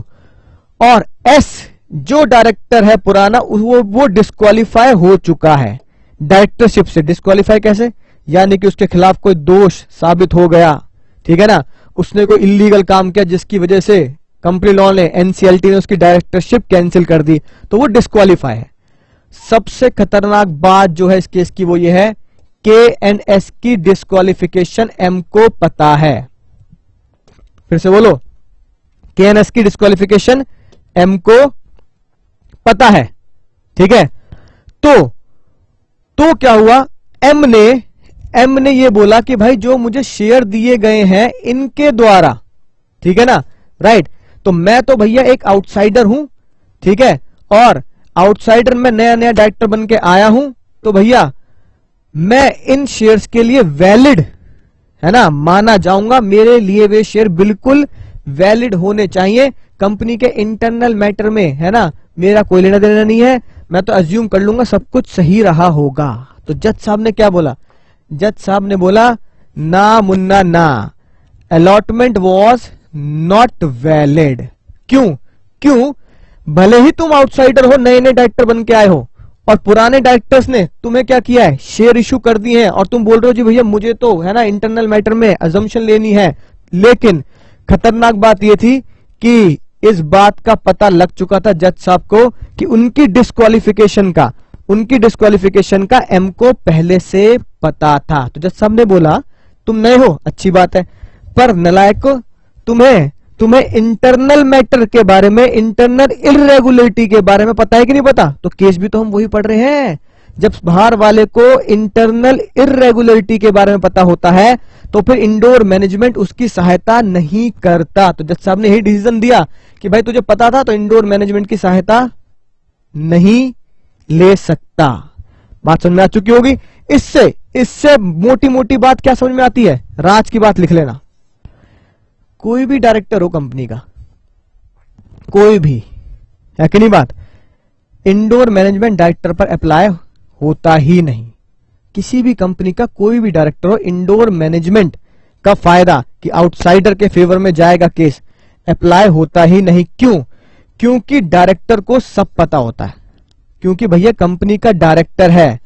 [SPEAKER 1] और एस जो डायरेक्टर है पुराना वो डिस्क्वालीफाई हो चुका है डायरेक्टरशिप से। डिस्क्वालीफाई कैसे, यानी कि उसके खिलाफ कोई दोष साबित हो गया, ठीक है ना, उसने कोई इलीगल काम किया जिसकी वजह से कंपनी लॉ ने, एनसीएलटी ने उसकी डायरेक्टरशिप कैंसिल कर दी, तो वो डिस्क्वालीफाई है। सबसे खतरनाक बात जो है इस केस की वो ये है, केएनएस की डिस्क्वालिफिकेशन एम को पता है, फिर से बोलो, केएनएस की डिस्क्वालिफिकेशन एम को पता है, ठीक है, तो क्या हुआ, एम ने ये बोला कि भाई जो मुझे शेयर दिए गए हैं इनके द्वारा, ठीक है ना, राइट, तो मैं तो भैया एक आउटसाइडर हूं, ठीक है, और आउटसाइडर में नया डायरेक्टर बन के आया हूं, तो भैया मैं इन शेयर्स के लिए वैलिड है ना माना जाऊंगा, मेरे लिए वे शेयर बिल्कुल वैलिड होने चाहिए, कंपनी के इंटरनल मैटर में है ना मेरा कोई लेना देना नहीं है, मैं तो अज्यूम कर लूंगा सब कुछ सही रहा होगा। तो जज साहब ने क्या बोला, जज साहब ने बोला ना मुन्ना ना, अलॉटमेंट वॉज नॉट वैलिड। क्यों भले ही तुम आउटसाइडर हो, नए डायरेक्टर बन के आए हो, और पुराने डायरेक्टर्स ने तुम्हें क्या किया है, शेयर इशू कर दिए हैं, और तुम बोल रहे हो जी भैया मुझे तो है ना इंटरनल मैटर में अजम्पशन लेनी है। लेकिन खतरनाक बात यह थी कि इस बात का पता लग चुका था जज साहब को कि उनकी डिस्क्वालिफिकेशन का एम को पहले से पता था। तो जज साहब ने बोला तुम नए हो, अच्छी बात है, पर नलायक को तुम्हें इंटरनल मैटर के बारे में, इंटरनल इरेगुलरिटी के बारे में पता है कि नहीं पता? तो केस भी तो हम वही पढ़ रहे हैं। जब बाहर वाले को इंटरनल इरेगुलरिटी के बारे में पता होता है तो फिर इंडोर मैनेजमेंट उसकी सहायता नहीं करता। तो जज साहब ने यही डिसीजन दिया कि भाई तुझे पता था तो इंडोर मैनेजमेंट की सहायता नहीं ले सकता। बात समझ में आ चुकी होगी। इससे मोटी मोटी बात क्या समझ में आती है? राज की बात लिख लेना। कोई भी डायरेक्टर हो कंपनी का, कोई भी, है कि नहीं बात, इंडोर मैनेजमेंट डायरेक्टर पर अप्लाई होता ही नहीं। किसी भी कंपनी का कोई भी डायरेक्टर हो, इंडोर मैनेजमेंट का फायदा कि आउटसाइडर के फेवर में जाएगा केस, अप्लाई होता ही नहीं। क्यों? क्योंकि डायरेक्टर को सब पता होता है। क्योंकि भैया कंपनी का डायरेक्टर है,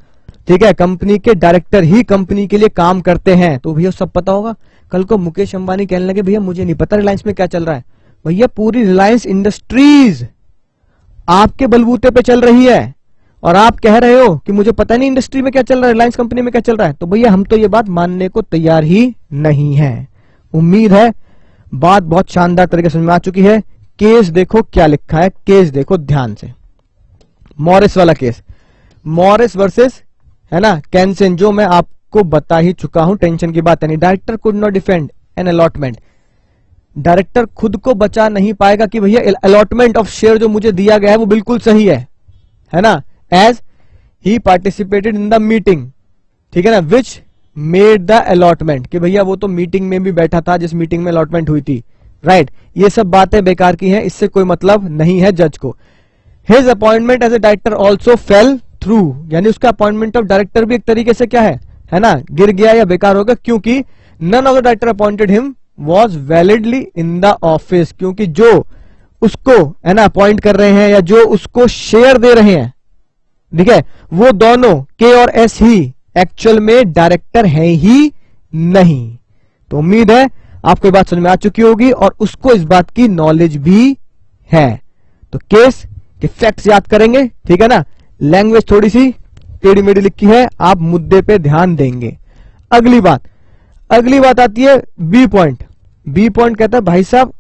[SPEAKER 1] ठीक है, कंपनी के डायरेक्टर ही कंपनी के लिए काम करते हैं, तो भैया सब पता होगा। कल को मुकेश अंबानी कहने लगे भैया मुझे नहीं पता रिलायंस में क्या चल रहा है, भैया पूरी रिलायंस इंडस्ट्रीज आपके बलबूते पे चल रही है और आप कह रहे हो कि मुझे पता नहीं इंडस्ट्री में क्या चल रहा है, रिलायंस कंपनी में क्या चल रहा है। तो भैया हम तो ये बात मानने को तैयार ही नहीं है। उम्मीद है बात बहुत शानदार तरीके से समझ में आ चुकी है। केस देखो क्या लिखा है, केस देखो ध्यान से। मॉरिस वाला केस, मॉरिस वर्सेस, है ना, कैंसन, जो मैं आपको बता ही चुका हूं, टेंशन की बात है नहीं। Director could not defend an allotment, director खुद को बचा नहीं पाएगा कि भैया अलॉटमेंट ऑफ शेयर जो मुझे दिया गया है वो बिल्कुल सही है ना, as he participated in the meeting, ठीक है ना, विच मेड द अलॉटमेंट, कि भैया वो तो मीटिंग में भी बैठा था जिस मीटिंग में अलॉटमेंट हुई थी, राइट। ये सब बातें बेकार की हैं, इससे कोई मतलब नहीं है जज को। His appointment as a director also fell through, यानी उसका अपॉइंटमेंट ऑफ डायरेक्टर भी एक तरीके से क्या है ना, गिर गया या बेकार हो गया, क्योंकि none of the director appointed him was validly in the office, क्योंकि जो उसको, है ना, अपॉइंट कर रहे हैं या जो उसको शेयर दे रहे हैं, ठीक है, वो दोनों के और एस ही एक्चुअल में डायरेक्टर है ही नहीं। तो उम्मीद है आपको ये बात समझ में आ चुकी होगी और उसको इस बात की नॉलेज भी है। तो केस के फैक्ट्स याद करेंगे, ठीक है ना, लैंग्वेज थोड़ी सी टेढ़ी मेढ़ी लिखी है, आप मुद्दे पे ध्यान देंगे। अगली बात आती है बी पॉइंट। बी पॉइंट कहता है भाई साहब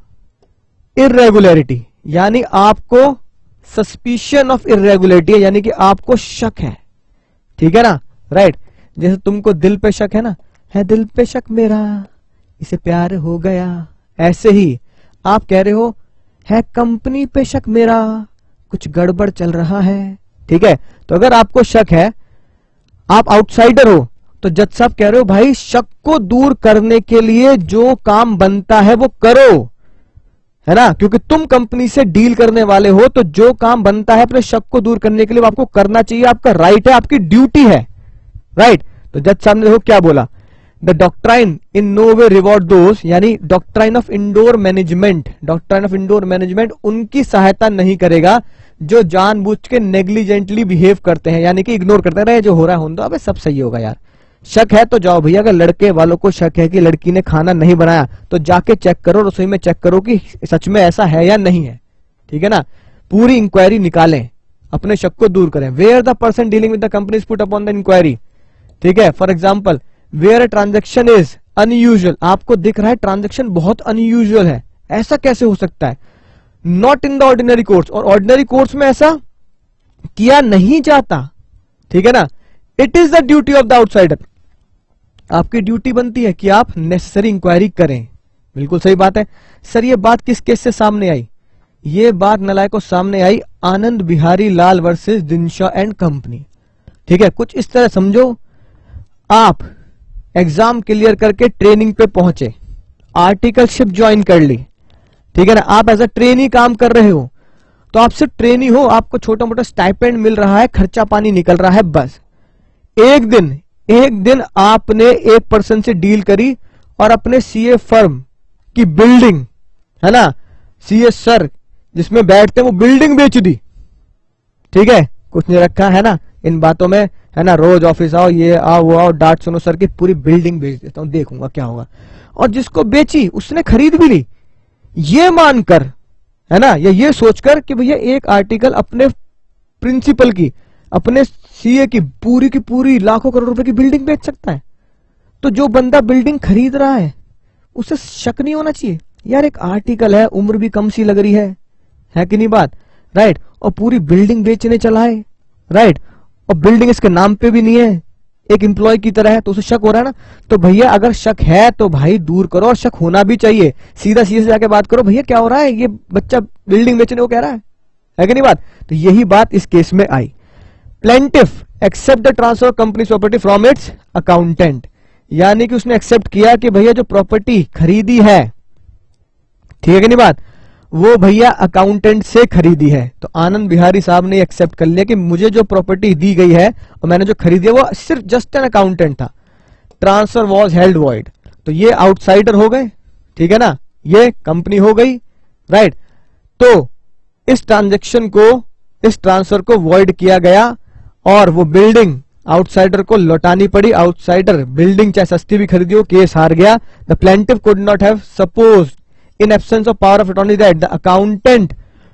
[SPEAKER 1] इरेगुलरिटी, यानी आपको सस्पिशन ऑफ इरेगुलरिटी है, यानी कि आपको शक है, ठीक है ना, राइट। जैसे तुमको दिल पे शक है ना, है दिल पे शक मेरा, इसे प्यार हो गया, ऐसे ही आप कह रहे हो है कंपनी पे शक मेरा, कुछ गड़बड़ चल रहा है, ठीक है। तो अगर आपको शक है, आप आउटसाइडर हो, तो जज साहब कह रहे हो भाई शक को दूर करने के लिए जो काम बनता है वो करो, है ना, क्योंकि तुम कंपनी से डील करने वाले हो, तो जो काम बनता है अपने शक को दूर करने के लिए वो आपको करना चाहिए, आपका राइट है, आपकी ड्यूटी है, राइट। तो जज साहब ने देखो क्या बोला, the doctrine in no way reward those, यानी doctrine of indoor management, doctrine of indoor management उनकी सहायता नहीं करेगा जो जानबूझ के नेग्लिजेंटली बिहेव करते हैं, यानी कि इग्नोर करते रहे जो हो रहा है होने दो, अबे सब सही होगा यार। शक है तो जाओ भैया, अगर लड़के वालों को शक है कि लड़की ने खाना नहीं बनाया तो जाके चेक करो, रसोई में चेक करो कि सच में ऐसा है या नहीं है, ठीक है ना, पूरी इंक्वायरी निकालें, अपने शक को दूर करें। Where the person dealing with the company is put upon the inquiry, ठीक है। For example where a transaction is unusual, आपको दिख रहा है ट्रांजेक्शन बहुत अनयूजुअल है, ऐसा कैसे हो सकता है, not in the ordinary course, और ऑर्डिनरी कोर्स में ऐसा किया नहीं जाता, ठीक है ना। It is the duty of the outsider, आपकी ड्यूटी बनती है कि आप नेसेसरी इंक्वायरी करें। बिल्कुल सही बात है सर। ये बात किस केस से सामने आई? ये बात नलायक को सामने आई आनंद बिहारी लाल वर्सेस दिनशा एंड कंपनी, ठीक है। कुछ इस तरह समझो, आप एग्जाम क्लियर करके ट्रेनिंग पे पहुंचे, आर्टिकलशिप ज्वाइन कर ली, ठीक है ना, आप एज अ ट्रेनी काम कर रहे हो, तो आप सिर्फ ट्रेनी हो, आपको छोटा मोटा स्टाइपेंड मिल रहा है, खर्चा पानी निकल रहा है, बस एक दिन आपने एक पर्सन से डील करी और अपने सीए फर्म की बिल्डिंग, है ना, सीए सर जिसमें बैठते हैं वो बिल्डिंग बेच दी, ठीक है, कुछ नहीं रखा है ना इन बातों में, है ना, रोज ऑफिस आओ, ये आओ वो आओ, डांट सुनो सर की, पूरी बिल्डिंग बेच देता हूं, देखूंगा क्या होगा। और जिसको बेची उसने खरीद भी ली, ये मानकर, है ना, या ये सोचकर कि भैया एक आर्टिकल अपने प्रिंसिपल की, अपने सीए की पूरी लाखों करोड़ रुपए की बिल्डिंग बेच सकता है। तो जो बंदा बिल्डिंग खरीद रहा है उसे शक नहीं होना चाहिए, यार एक आर्टिकल है, उम्र भी कम सी लग रही है कि नहीं बात, राइट। और पूरी बिल्डिंग बेचने चला है, राइट, और बिल्डिंग इसके नाम पे भी नहीं है, एक एम्प्लॉय की तरह है, तो उसे शक हो रहा है ना। तो भैया अगर शक है तो भाई दूर करो, और शक होना भी चाहिए, सीधा सीधे से जाके बात करो, भैया क्या हो रहा है, ये बच्चा बिल्डिंग बेचने को कह रहा है कि नहीं बात। तो यही बात इस केस में आई। Plaintiff accept the transfer of company property from its accountant, यानी कि उसने एक्सेप्ट किया कि भैया जो प्रॉपर्टी खरीदी है, ठीक है कि नहीं बात, वो भैया अकाउंटेंट से खरीदी है। तो आनंद बिहारी साहब ने एक्सेप्ट कर लिया कि मुझे जो प्रॉपर्टी दी गई है और मैंने जो खरीदी है वो सिर्फ जस्ट एन अकाउंटेंट था। ट्रांसफर वॉज हेल्ड वॉइड, तो ये आउटसाइडर हो गए, ठीक है ना, ये कंपनी हो गई, राइट। तो इस ट्रांजेक्शन को, इस ट्रांसफर को वॉइड किया गया और वो बिल्डिंग आउटसाइडर को लौटानी पड़ी। आउटसाइडर बिल्डिंग चाहे सस्ती भी खरीदी हो, केस हार गया। The plaintiff could not have supposed in absence of power of attorney that the accountant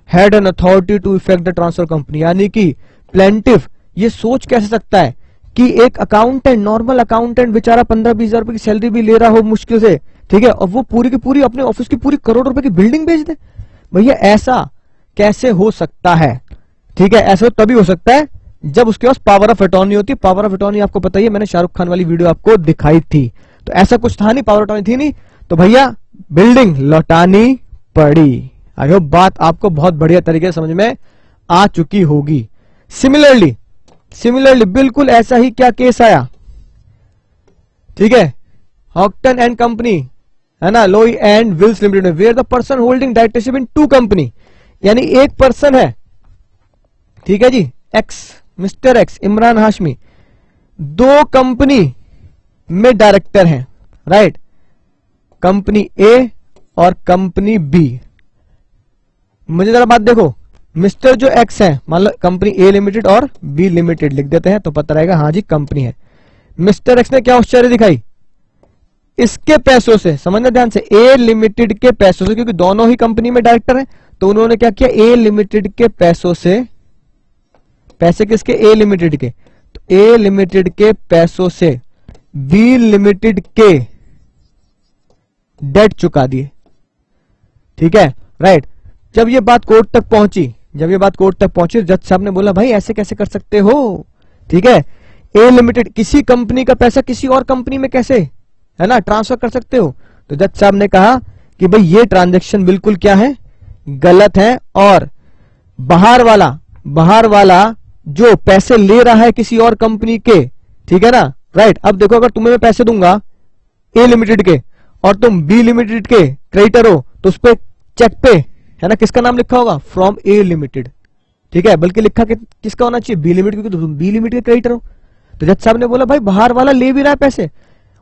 [SPEAKER 1] had an authority to effect the transfer company, यानी कि प्लेंटिफ ये सोच कैसे सकता है कि एक अकाउंटेंट, नॉर्मल अकाउंटेंट बेचारा 15-20 हजार रुपए की सैलरी भी ले रहा हो मुश्किल से, ठीक है, और वो पूरी की पूरी अपने ऑफिस की पूरी करोड़ रुपए की बिल्डिंग बेच दे। भैया ऐसा कैसे हो सकता है, ठीक है। ऐसा तभी हो सकता है जब उसके पास पावर ऑफ अटॉर्नी होती है। पावर ऑफ अटॉर्नी आपको पता ही है, मैंने शाहरुख खान वाली वीडियो आपको दिखाई थी। तो ऐसा कुछ था नहीं, पावर ऑफ अटॉर्नी थी नहीं, तो भैया बिल्डिंग लौटानी पड़ी। आई होप बात आपको बहुत बढ़िया तरीके से समझ में आ चुकी होगी। सिमिलरली बिल्कुल ऐसा ही क्या केस आया, ठीक है, हॉक्टन एंड कंपनी, है ना, Loy and Wills limited, where the person holding directorship in 2 company, यानी एक पर्सन है, ठीक है जी, X, mister X, Imran Hashmi, 2 company में डायरेक्टर हैं, राइट, कंपनी ए और कंपनी बी। मुझे जरा बात देखो, मिस्टर जो एक्स है, मान लो कंपनी ए लिमिटेड और बी लिमिटेड लिख देते हैं तो पता रहेगा, हाँ जी कंपनी है। मिस्टर एक्स ने क्या औचित्य दिखाई, इसके पैसों से, समझना ध्यान से, ए लिमिटेड के पैसों से, क्योंकि दोनों ही कंपनी में डायरेक्टर हैं, तो उन्होंने क्या किया, ए लिमिटेड के पैसों से, पैसे किसके, ए लिमिटेड के, तो ए लिमिटेड के पैसों से बी लिमिटेड के डेट चुका दिए, ठीक है, राइट। जब ये बात कोर्ट तक पहुंची, जज साहब ने बोला भाई ऐसे कैसे कर सकते हो, ठीक है, ए लिमिटेड किसी कंपनी का पैसा किसी और कंपनी में कैसे, है ना, ट्रांसफर कर सकते हो। तो जज साहब ने कहा कि भाई ये ट्रांजैक्शन बिल्कुल क्या है, गलत है, और बाहर वाला जो पैसे ले रहा है किसी और कंपनी के, ठीक है ना, राइट। अब देखो अगर तुम्हें मैं पैसे दूंगा ए लिमिटेड के और तुम बी लिमिटेड के क्रेडिटर हो, तो उस पे चेक पे, है ना, किसका नाम लिखा होगा, फ्रॉम ए लिमिटेड, ठीक है, बल्कि लिखा किसका होना चाहिए, बी लिमिटेड, क्योंकि तुम बी लिमिटेड के क्रेडिटर हो। तो जज साहब ने बोला भाई बाहर वाला ले भी रहा है पैसे,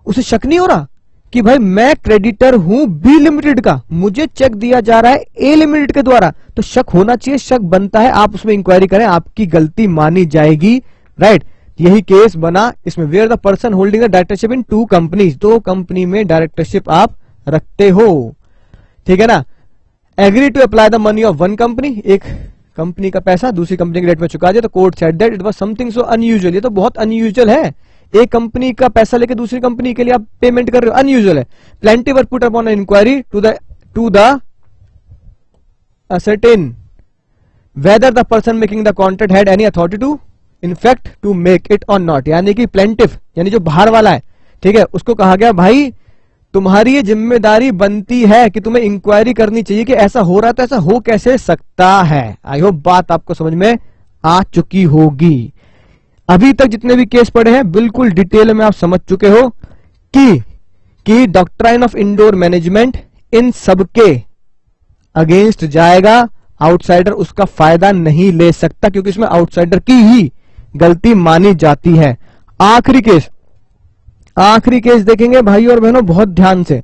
[SPEAKER 1] उसे शक नहीं हो रहा कि भाई मैं क्रेडिटर हूं बी लिमिटेड का, मुझे चेक दिया जा रहा है ए लिमिटेड के द्वारा, तो शक होना चाहिए, शक बनता है, आप उसमें इंक्वायरी करें, आपकी गलती मानी जाएगी, राइट। यही केस बना इसमें, where the person holding the directorship in 2 companies, 2 company में डायरेक्टरशिप आप रखते हो, ठीक है ना। Agree to apply the money of 1 company, एक कंपनी का पैसा दूसरी कंपनी के रेट में चुका दिया, तो court said that it was something so unusual, ये तो बहुत अनयूजुअल है, एक कंपनी का पैसा लेके दूसरी कंपनी के लिए आप पेमेंट कर रहे हो, अनयूजुअल है। Plaintiff were put upon inquiry to the ascertain whether the person making the contract had any authority to in fact to make it or not, यानी कि प्लेंटिफ यानी जो बाहर वाला है, ठीक है, उसको कहा गया भाई तुम्हारी ये जिम्मेदारी बनती है कि तुम्हें इंक्वायरी करनी चाहिए कि ऐसा हो रहा है तो ऐसा हो कैसे सकता है। आई होप बात आपको समझ में आ चुकी होगी। अभी तक जितने भी केस पढ़े हैं बिल्कुल डिटेल में आप समझ चुके हो कि डॉक्ट्राइन ऑफ इंडोर मैनेजमेंट इन सबके अगेंस्ट जाएगा, आउटसाइडर उसका फायदा नहीं ले सकता क्योंकि इसमें आउटसाइडर की ही गलती मानी जाती है। आखिरी केस देखेंगे भाई और बहनों बहुत ध्यान से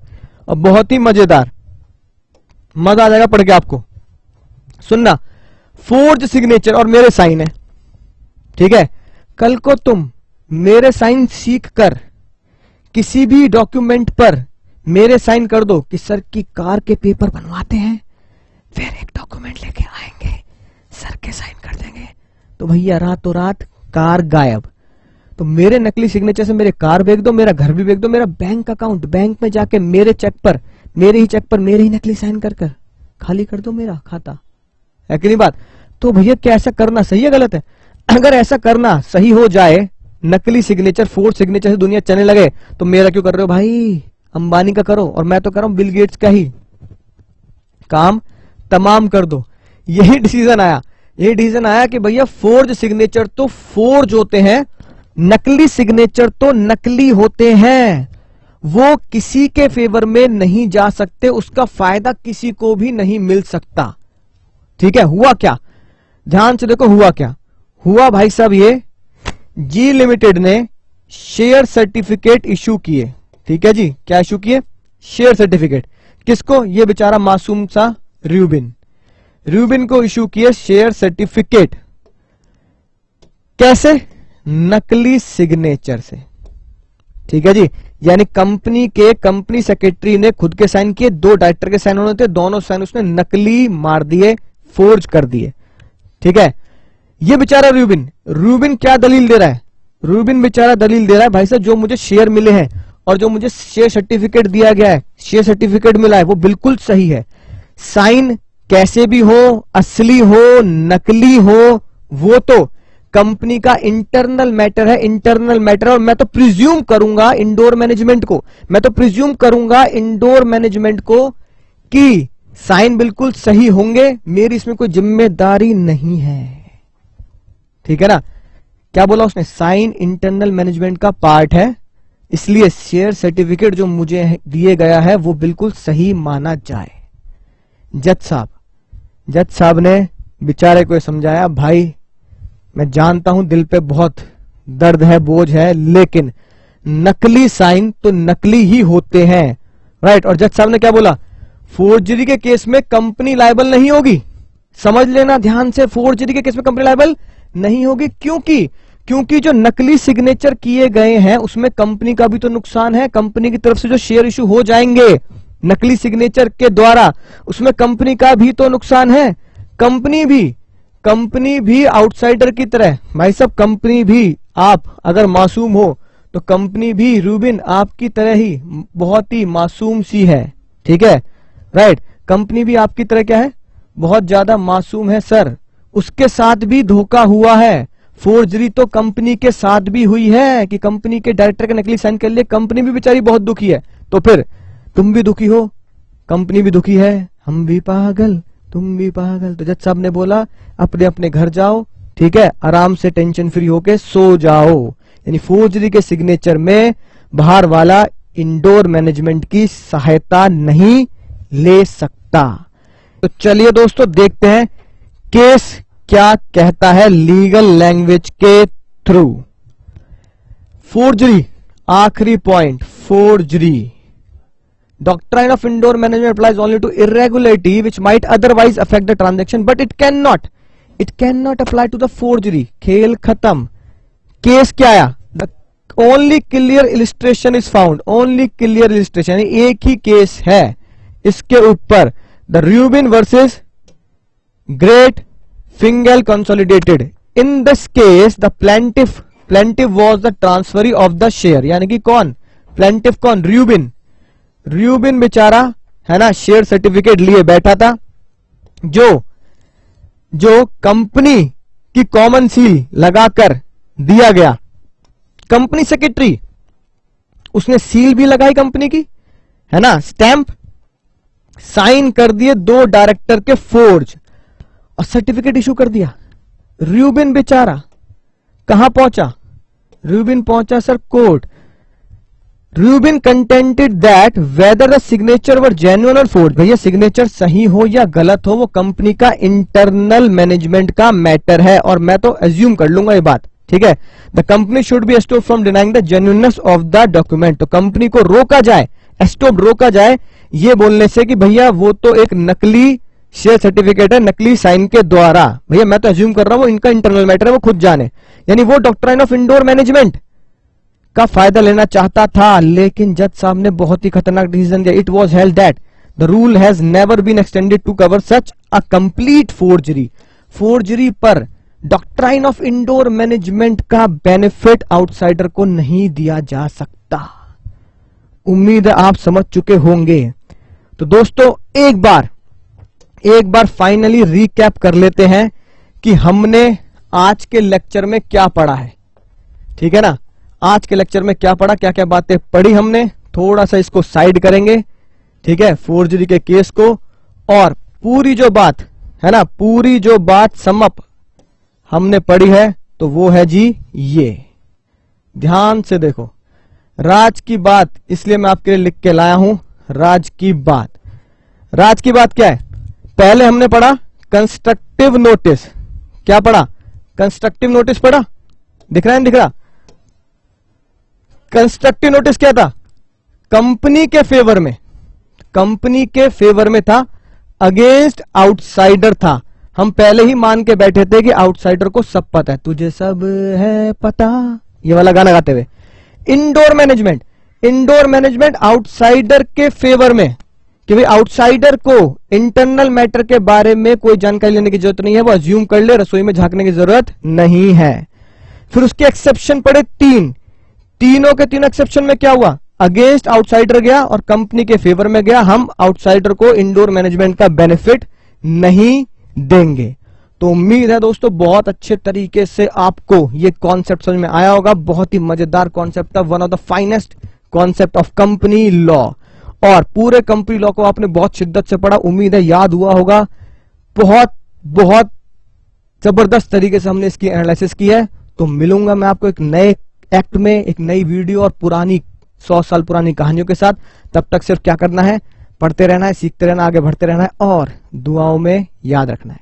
[SPEAKER 1] और बहुत ही मजेदार, मजा आ जाएगा पढ़ के आपको, सुनना। फोर्ज सिग्नेचर और मेरे साइन है, ठीक है, कल को तुम मेरे साइन सीख कर किसी भी डॉक्यूमेंट पर मेरे साइन कर दो कि सर की कार के पेपर बनवाते हैं, फिर एक डॉक्यूमेंट लेके आएंगे सर के साइन कर देंगे, तो भैया रातों रात कार गायब। तो मेरे नकली सिग्नेचर से मेरे कार बेच दो, मेरा घर भी बेच दो, मेरा बैंक अकाउंट, बैंक में जाके मेरे चेक पर मेरे ही चेक पर मेरे ही नकली साइन कर कर खाली कर दो मेरा खाता, है कि नहीं बात? तो भैया क्या ऐसा करना सही है गलत है? अगर ऐसा करना सही हो जाए, नकली सिग्नेचर फोर्ज सिग्नेचर से दुनिया चलने लगे, तो मेरा क्यों कर रहे हो भाई? अंबानी का करो, और मैं तो कर रहा हूं बिल गेट्स का ही काम तमाम कर दो। यही डिसीजन आया कि भैया फोर्ज सिग्नेचर तो फोर्ज होते हैं, नकली सिग्नेचर तो नकली होते हैं, वो किसी के फेवर में नहीं जा सकते, उसका फायदा किसी को भी नहीं मिल सकता। ठीक है, हुआ क्या? ध्यान से देखो हुआ क्या हुआ भाई साहब। ये जी लिमिटेड ने शेयर सर्टिफिकेट इशू किए। ठीक है जी, क्या इशू किए? Share certificate. किसको? ये बेचारा मासूम सा रूबिन को इशू किए शेयर सर्टिफिकेट। कैसे? नकली सिग्नेचर से। ठीक है जी, यानी कंपनी सेक्रेटरी ने खुद के साइन किए, 2 डायरेक्टर के साइन होने थे, दोनों साइन उसने नकली मार दिए, फोर्ज कर दिए। ठीक है, ये बेचारा रूबिन क्या दलील दे रहा है? रूबिन बेचारा दलील दे रहा है, भाई साहब जो मुझे शेयर मिले हैं और जो मुझे शेयर सर्टिफिकेट दिया गया है, शेयर सर्टिफिकेट मिला है, वो बिल्कुल सही है। साइन कैसे भी हो, असली हो, नकली हो, वो तो कंपनी का इंटरनल मैटर है, और मैं तो प्रिज्यूम करूंगा इंडोर मैनेजमेंट को कि साइन बिल्कुल सही होंगे, मेरी इसमें कोई जिम्मेदारी नहीं है। ठीक है ना? क्या बोला उसने? साइन इंटरनल मैनेजमेंट का पार्ट है, इसलिए शेयर सर्टिफिकेट जो मुझे दिए गया है वो बिल्कुल सही माना जाए। जज साहब ने बेचारे को समझाया, भाई मैं जानता हूं दिल पे बहुत दर्द है, बोझ है, लेकिन नकली साइन तो नकली ही होते हैं, राइट? और जज साहब ने क्या बोला? फोर्जरी के केस में कंपनी लायबल नहीं होगी। समझ लेना ध्यान से, फोर्जरी के केस में कंपनी लायबल नहीं होगी। क्योंकि जो नकली सिग्नेचर किए गए हैं उसमें कंपनी का भी तो नुकसान है, कंपनी की तरफ से जो शेयर इशू हो जाएंगे नकली सिग्नेचर के द्वारा, उसमें कंपनी का भी तो नुकसान है। कंपनी भी आउटसाइडर की तरह, भाई साहब कंपनी भी, आप अगर मासूम हो तो कंपनी भी रूबिन आपकी तरह ही बहुत ही मासूम सी है। ठीक है, राइट? कंपनी भी आपकी तरह क्या है? बहुत ज्यादा मासूम है सर। उसके साथ भी धोखा हुआ है, फोर्जरी तो कंपनी के साथ भी हुई है कि कंपनी के डायरेक्टर के नकली साइन कर लिए, कंपनी भी बेचारी बहुत दुखी है। तो फिर तुम भी दुखी हो, कंपनी भी दुखी है, हम भी पागल, तुम भी पागल। तो जज साहब ने बोला अपने अपने घर जाओ, ठीक है, आराम से टेंशन फ्री होके सो जाओ। यानी फोर्जरी के सिग्नेचर में बाहर वाला इंडोर मैनेजमेंट की सहायता नहीं ले सकता। तो चलिए दोस्तों देखते हैं केस क्या कहता है लीगल लैंग्वेज के थ्रू। फोर्जरी, आखिरी point, forgery. Doctrine of indoor management applies only to irregularity which might otherwise affect the transaction, but it cannot apply to the forgery. खेल खत्म। केस क्या आया? The only clear illustration is found. Only clear illustration, यानी एक ही केस है इसके ऊपर, the Rubin versus Great Fingel Consolidated. In this case, the plaintiff was the transferee of the share. यानी कि कौन? plaintiff कौन? रूबिन बेचारा है ना, शेयर सर्टिफिकेट लिए बैठा था, जो कंपनी की कॉमन सील लगाकर दिया गया। कंपनी सेक्रेटरी उसने सील भी लगाई कंपनी की, है ना, स्टैंप, साइन कर दिए 2 डायरेक्टर के फोर्ज, और सर्टिफिकेट इशू कर दिया। रूबिन बेचारा कहां पहुंचा? रूबिन पहुंचा sir court. Rubin contented that whether the signature were genuine और फोर्ज, भैया सिग्नेचर सही हो या गलत हो वो कंपनी का इंटरनल मैनेजमेंट का मैटर है, और मैं तो एज्यूम कर लूंगा ये बात, ठीक है। The company should be stop from denying the genuineness of the document, तो कंपनी को रोका जाए, स्टॉप रोका जाए ये बोलने से कि भैया वो तो एक नकली शेयर सर्टिफिकेट है, नकली साइन के द्वारा, भैया मैं तो एज्यूम कर रहा हूं वो इनका इंटरनल मैटर है, वो खुद जाने। यानी वो डॉक्ट्राइन ऑफ इंडोर मैनेजमेंट का फायदा लेना चाहता था, लेकिन जज साहब ने बहुत ही खतरनाक डिसीजन दिया। It was held that the rule has never been extended to cover such a complete forgery. Forgery पर डॉक्ट्राइन ऑफ इंडोर मैनेजमेंट का बेनिफिट आउटसाइडर को नहीं दिया जा सकता। उम्मीद है आप समझ चुके होंगे। तो दोस्तों एक बार फाइनली रिकैप कर लेते हैं कि हमने आज के लेक्चर में क्या पढ़ा है। ठीक है ना, आज के लेक्चर में क्या पढ़ा, क्या क्या बातें पढ़ी हमने, थोड़ा सा इसको साइड करेंगे। ठीक है, फोर्जरी के केस को, और पूरी जो बात है ना, पूरी जो बात समअप हमने पढ़ी है तो वो है जी ये, ध्यान से देखो, राज की बात, इसलिए मैं आपके लिए लिख के लाया हूं राज की बात। राज की बात क्या है? पहले हमने पढ़ा कंस्ट्रक्टिव नोटिस। क्या पढ़ा? कंस्ट्रक्टिव नोटिस पढ़ा, दिख रहा है नहीं दिख रहा? कंस्ट्रक्टिव नोटिस क्या था? कंपनी के फेवर में, कंपनी के फेवर में था, अगेंस्ट आउटसाइडर था। हम पहले ही मान के बैठे थे कि आउटसाइडर को सब पता है, तुझे सब है पता, ये वाला गाना गाते हुए। Indoor management, indoor management outsider के फेवर में, कि भाई आउटसाइडर को इंटरनल मैटर के बारे में कोई जानकारी लेने की जरूरत नहीं है, वो अज्यूम कर ले, रसोई में झांकने की जरूरत नहीं है। फिर उसके एक्सेप्शन पड़े तीनों के तीनों एक्सेप्शन में क्या हुआ? अगेंस्ट आउटसाइडर गया और कंपनी के फेवर में गया। हम आउटसाइडर को इंडोर मैनेजमेंट का बेनिफिट नहीं देंगे। तो उम्मीद है दोस्तों बहुत अच्छे तरीके से आपको ये कॉन्सेप्ट समझ में आया होगा। बहुत ही मजेदार कॉन्सेप्ट था, one of the finest concept of company law, और पूरे कंपनी लॉ को आपने बहुत शिद्दत से पढ़ा, उम्मीद है याद हुआ होगा। बहुत बहुत जबरदस्त तरीके से हमने इसकी एनालिसिस की है। तो मिलूंगा मैं आपको एक नए एक्ट में, एक नई वीडियो और पुरानी 100 साल पुरानी कहानियों के साथ। तब तक सिर्फ क्या करना है? पढ़ते रहना है, सीखते रहना, आगे बढ़ते रहना है और दुआओं में याद रखना है।